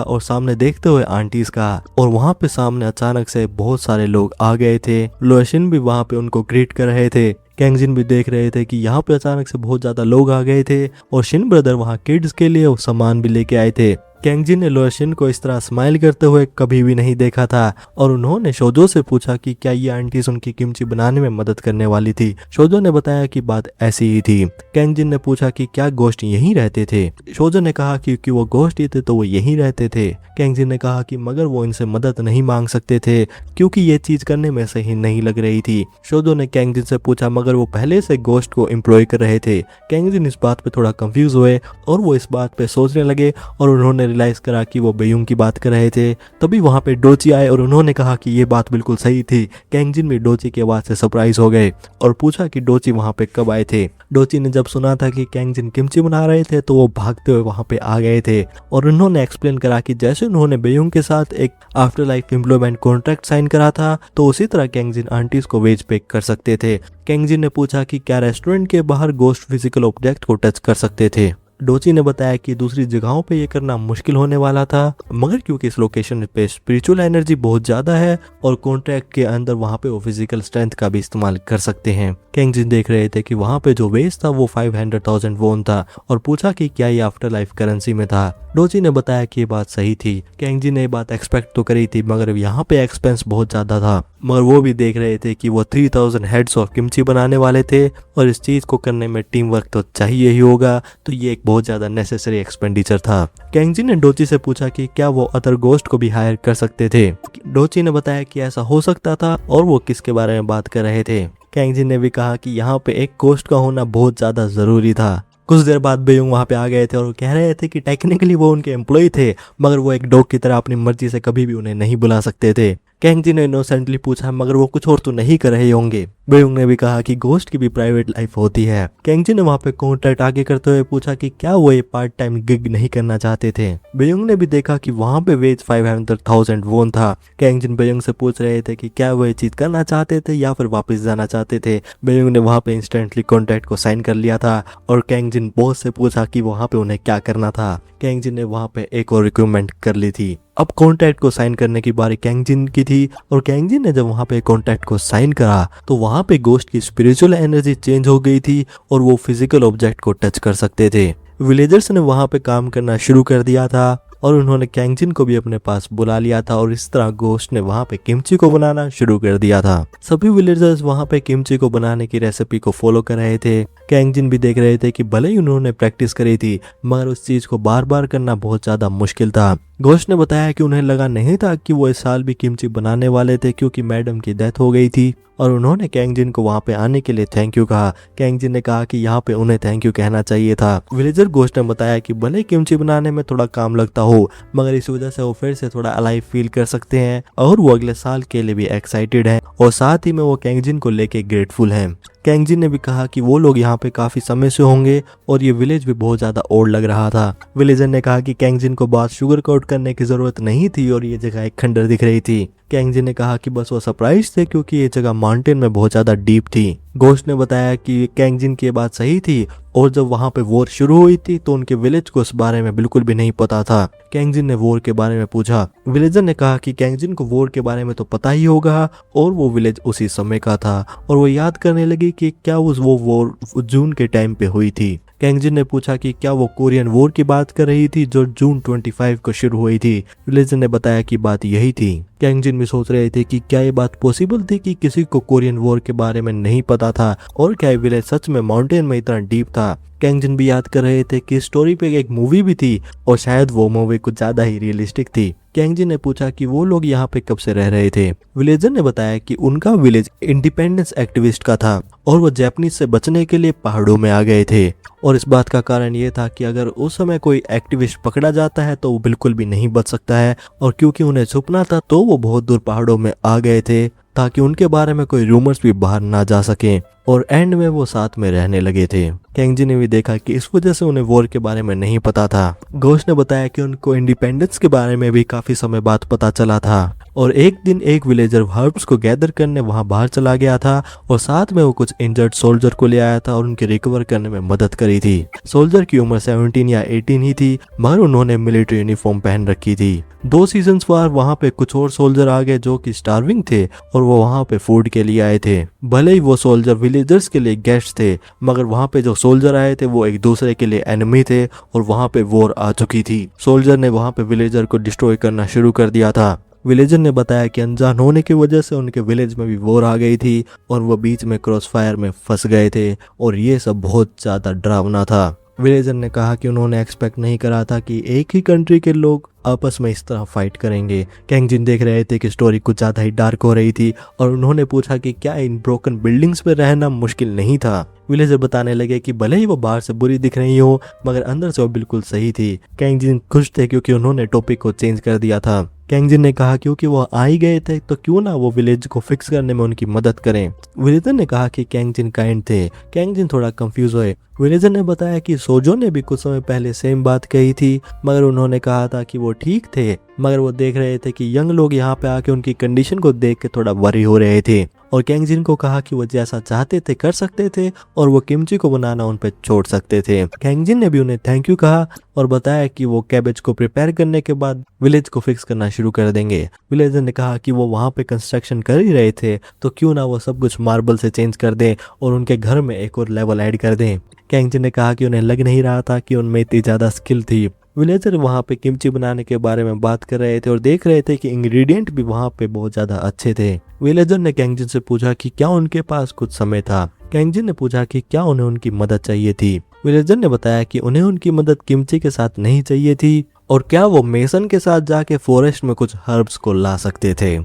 और सामने देखते हुए आंटीज कहा और वहाँ पे सामने अचानक से बहुत सारे लोग आ गए थे। लोअर शिन भी वहाँ पे उनको ग्रीट कर रहे थे। कैंगजिन भी देख रहे थे कि यहाँ पे अचानक से बहुत ज्यादा लोग आ गए थे और शिन ब्रदर वहाँ किड्स के लिए वो सामान भी लेके आए थे। कैंगजिन ने लोअर शिन को इस तरह स्माइल करते हुए कभी भी नहीं देखा था और उन्होंने शोजो से पूछा कि क्या ये आंटीज उनकी किमची बनाने में मदद करने वाली थी। शोजो ने बताया कि बात ऐसी ही थी। कैंगजिन ने पूछा कि क्या गोश्त यहीं रहते थे। शोजो ने कहा कि क्योंकि वो गोश्त ही थे तो वो यहीं रहते थे। कैंगजिन ने कहा कि मगर वो इनसे मदद नहीं मांग सकते थे क्योंकि ये चीज करने में सही नहीं लग रही थी। शोजो ने कैंगजिन से पूछा मगर वो पहले से गोश्त को एम्प्लॉय कर रहे थे। कैंगजिन इस बात पे थोड़ा कंफ्यूज हुए और वो इस बात पे सोचने लगे और उन्होंने रियलाइज करा कि वो बेयुंग की बात कर रहे थे। तभी वहां पे डोची आए और उन्होंने कहा कि ये बात बिल्कुल सही थी। कैंगजिन भी डोची की आवाज से सरप्राइज हो गए और पूछा कि डोची वहां पे कब आए थे। डोची ने जब सुना था कि कैंगजिन किमची बना रहे थे तो वो भागते हुए वहां पे आ गए थे और उन्होंने एक्सप्लेन करा कि जैसे उन्होंने बेयुंग के साथ एक after life employment contract sign करा था तो उसी तरह कैंगजिन आंटीज को वेज पे कर सकते थे। कैंगजिन ने पूछा कि क्या रेस्टोरेंट के बाहर गोश्त फिजिकल ऑब्जेक्ट को टच कर सकते थे। डोची ने बताया कि दूसरी जगहों पे ये करना मुश्किल होने वाला था मगर क्योंकि इस लोकेशन पे स्पिरिचुअल एनर्जी बहुत ज्यादा है और कॉन्ट्रैक्ट के अंदर वहां पे वो फिजिकल स्ट्रेंथ का भी इस्तेमाल कर सकते हैं। कैंगजिन देख रहे थे कि वहां पे जो वेज था वो 500,000 वोन था और पूछा कि क्या ये आफ्टर लाइफ करेंसी में था। डोची ने बताया कि ये बात सही थी। कैंगजिन ने ये बात एक्सपेक्ट तो करी थी मगर यहाँ पे एक्सपेंस बहुत ज्यादा था मगर वो भी देख रहे थे कि वो 3000 हेड्स ऑफ किमची बनाने वाले थे और इस चीज को करने में टीम वर्क तो चाहिए ही होगा तो ये एक बहुत ज्यादा नेसेसरी एक्सपेंडिचर था। कैंगजिन ने डोची से पूछा कि क्या वो अदर गोस्ट को भी हायर कर सकते थे। डोची ने बताया कि ऐसा हो सकता था और वो किसके बारे में बात कर रहे थे। कैंगजिन ने भी कहा कि यहाँ पे एक गोस्ट का होना बहुत ज्यादा जरूरी था। कुछ देर बाद बेयुंग वहां पे आ गए थे और कह रहे थे कि टेक्निकली वो उनके एम्प्लॉय थे मगर वो एक डॉग की तरह अपनी मर्जी से कभी भी उन्हें नहीं बुला सकते थे। कैंगजिन ने इनोसेंटली पूछा मगर वो कुछ और तो नहीं कर रहे होंगे। बेयुंग ने भी कहा कि गोस्ट की भी प्राइवेट लाइफ होती है। कैंगजिन ने वहां पे कॉन्ट्रैक्ट आगे करते हुए पूछा कि क्या वो ये पार्ट टाइम गिग नहीं करना चाहते थे। बेयुंग ने भी देखा कि वहां पे वेज 500,000 वोन था। कैंगजिन बेयुंग से पूछ रहे थे कि क्या वो ये चीज करना चाहते थे या फिर वापस जाना चाहते थे। बेयुंग ने वहां पे इंस्टेंटली कॉन्ट्रैक्ट को साइन कर लिया था और कैंगजिन बॉस से पूछा कि वहां पे उन्हें क्या करना था। कैंगजिन ने वहां पे एक और रिक्वायरमेंट कर ली थी। अब कॉन्ट्रैक्ट को साइन करने की बारी कैंगजिन की थी और कैंगजिन ने जब वहां पे कॉन्ट्रैक्ट को साइन करा तो वहां पे गोस्ट की स्पिरिचुअल एनर्जी चेंज हो गई थी और वो फिजिकल ऑब्जेक्ट को टच कर सकते थे। विलेजर्स ने वहां पे काम करना शुरू कर दिया था और उन्होंने कैंगजिन को भी अपने पास बुला लिया था और इस तरह गोस्ट ने वहां पे किमची को बनाना शुरू कर दिया था। सभी विलेजर्स वहां पे किमची को बनाने की रेसिपी को फॉलो कर रहे थे। कैंगजिन भी देख रहे थे कि भले ही उन्होंने प्रैक्टिस करी थी मगर उस चीज को बार बार करना बहुत ज्यादा मुश्किल था। गोश्त ने बताया कि उन्हें लगा नहीं था कि वो इस साल भी किमची बनाने वाले थे क्योंकि मैडम की डेथ हो गई थी और उन्होंने कैंगजिन को वहां पे आने के लिए थैंक यू कहा। कैंगजिन ने कहा कि यहाँ पे उन्हें थैंक यू कहना चाहिए था। विलेजर गोश्त ने बताया कि भले किमची बनाने में थोड़ा काम लगता हो मगर इस वजह से वो फिर से थोड़ा अलाइव फील कर सकते हैं और वो अगले साल के लिए भी एक्साइटेड हैं और साथ ही में वो कैंगजिन को लेके ग्रेटफुल हैं। कैंगजिन ने भी कहा कि वो लोग यहाँ पे काफी समय से होंगे और ये विलेज भी बहुत ज्यादा ओल्ड लग रहा था। विलेजर ने कहा कि कैंगजिन को बात शुगर कोट करने की जरूरत नहीं थी और ये जगह एक खंडर दिख रही थी। कैंगजिन ने कहा कि बस वो सरप्राइज थे क्योंकि ये जगह माउंटेन में बहुत ज्यादा डीप थी। गोश्त ने बताया कि कैंगजिन की बात सही थी और जब वहाँ पे वॉर शुरू हुई थी तो उनके विलेज को इस बारे में बिल्कुल भी नहीं पता था। कैंगजिन ने वॉर के बारे में पूछा। विलेजर ने कहा कि कैंगजिन को वॉर के बारे में तो पता ही होगा और वो विलेज उसी समय का था, और वो याद करने लगी कि क्या वो वॉर जून के टाइम पे हुई थी। कैंगजिन ने पूछा कि क्या वो कोरियन वॉर की बात कर रही थी जो जून 25 को शुरू हुई थी। विलेजर ने बताया कि बात यही थी। कैंगजिन भी सोच रहे थे कि क्या ये बात पॉसिबल थी कि किसी को कोरियन वॉर के बारे में नहीं पता था, और क्या ये विलेज सच में माउंटेन में इतना डीप था। कैंगजिन भी याद कर रहे थे कि स्टोरी पे एक मूवी भी थी और शायद वो मूवी कुछ ज्यादा ही रियलिस्टिक थी। कैंगजिन ने पूछा कि वो लोग यहाँ पे कब से रह रहे थे। विलेजर ने बताया कि उनका विलेज इंडिपेंडेंस एक्टिविस्ट का था और वो जापानीज से बचने के लिए पहाड़ों में आ गए थे, और इस बात का कारण ये था कि अगर उस समय कोई एक्टिविस्ट पकड़ा जाता है तो वो बिल्कुल भी नहीं बच सकता है, और क्योंकि उन्हें छुपना था तो वो बहुत दूर पहाड़ों में आ गए थे ताकि उनके बारे में कोई रूमर्स भी बाहर ना जा सके, और एंड में वो साथ में रहने लगे थे। कैंगजिन ने भी देखा कि इस वजह से उन्हें वॉर के बारे में नहीं पता था। घोष ने बताया कि उनको इंडिपेंडेंस के बारे में भी काफी समय बाद पता चला था, और एक दिन एक विलेजर हर्ब्स को गैदर करने वहां बाहर चला गया था और साथ में वो कुछ इंजर्ड सोल्जर को ले आया था और उनके रिकवर करने में मदद करी थी। सोल्जर की उम्र 17 या 18 ही थी, मगर उन्होंने मिलिट्री यूनिफॉर्म पहन रखी थी। 2 सीजन्स बाद वहां पे कुछ और सोल्जर आ गए जो कि स्टार्विंग थे, और वो वहां पे फूड के लिए आए थे। भले ही वो सोल्जर विलेजर्स के लिए गेस्ट थे, मगर वहां पे जो सोल्जर आए थे वो एक दूसरे के लिए एनिमी थे, और वहां पे वॉर आ चुकी थी। सोल्जर ने वहां पे विलेजर को डिस्ट्रॉय करना शुरू कर दिया था। विलेजर ने बताया कि अनजान होने की वजह से उनके विलेज में भी वॉर आ गई थी और वो बीच में क्रॉस फायर में फंस गए थे, और ये सब बहुत ज्यादा डरावना था। विलेजर ने कहा कि उन्होंने एक्सपेक्ट नहीं करा था कि एक ही कंट्री के लोग आपस में इस तरह फाइट करेंगे। कैंगजिन देख रहे थे कि स्टोरी कुछ ज्यादा ही डार्क हो रही थी, और उन्होंने पूछा कि क्या इन ब्रोकन बिल्डिंग्स पे रहना मुश्किल नहीं था। विलेजर बताने लगे कि भले ही वो बाहर से बुरी दिख रही हो, मगर अंदर से वो बिल्कुल सही थी। कैंगजिन खुश थे क्योंकि उन्होंने टॉपिक को चेंज कर दिया था। कैंगजिन ने कहा क्योंकि वो आ ही गए थे तो क्यों ना वो विलेज को फिक्स करने में उनकी मदद करें। विलेजर ने कहा कि कैंगजिन काइंड थे। कैंगजिन थोड़ा कंफ्यूज हुए। विलेजर ने बताया कि सोजो ने भी कुछ समय पहले सेम बात कही थी, मगर उन्होंने कहा था कि वो ठीक थे, मगर वो देख रहे थे कि यंग लोग यहाँ पे आके उनकी कंडीशन को देख के थोड़ा वरी हो रहे थे, और कैंगजिन को कहा कि वो जैसा चाहते थे कर सकते थे और वो किमची को बनाना उन पे छोड़ सकते थे। कैंगजिन ने भी उन्हें थैंक यू कहा और बताया कि वो कैबेज को प्रिपेयर करने के बाद विलेज को फिक्स करना शुरू कर देंगे। विलेजर ने कहा कि वो वहां पे कंस्ट्रक्शन कर ही रहे थे तो क्यों ना वो सब कुछ मार्बल से चेंज कर दें और उनके घर में एक और लेवल ऐड कर दें। कैंगजिन ने कहा कि उन्हें लग नहीं रहा था कि उनमें इतनी ज्यादा स्किल थी। विलेजर वहां पे किमची बनाने के बारे में बात कर रहे थे और देख रहे थे कि इंग्रेडिएंट भी वहां पे बहुत ज्यादा अच्छे थे। विलेजर ने कैंगजिन से पूछा कि क्या उनके पास कुछ समय था। कैंगजिन ने पूछा कि क्या उन्हें उनकी मदद चाहिए थी। विलेजर ने बताया कि उन्हें उनकी मदद किमची के साथ नहीं चाहिए थी और क्या वो मेसन के साथ जाके फॉरेस्ट में कुछ हर्ब्स को ला सकते थे।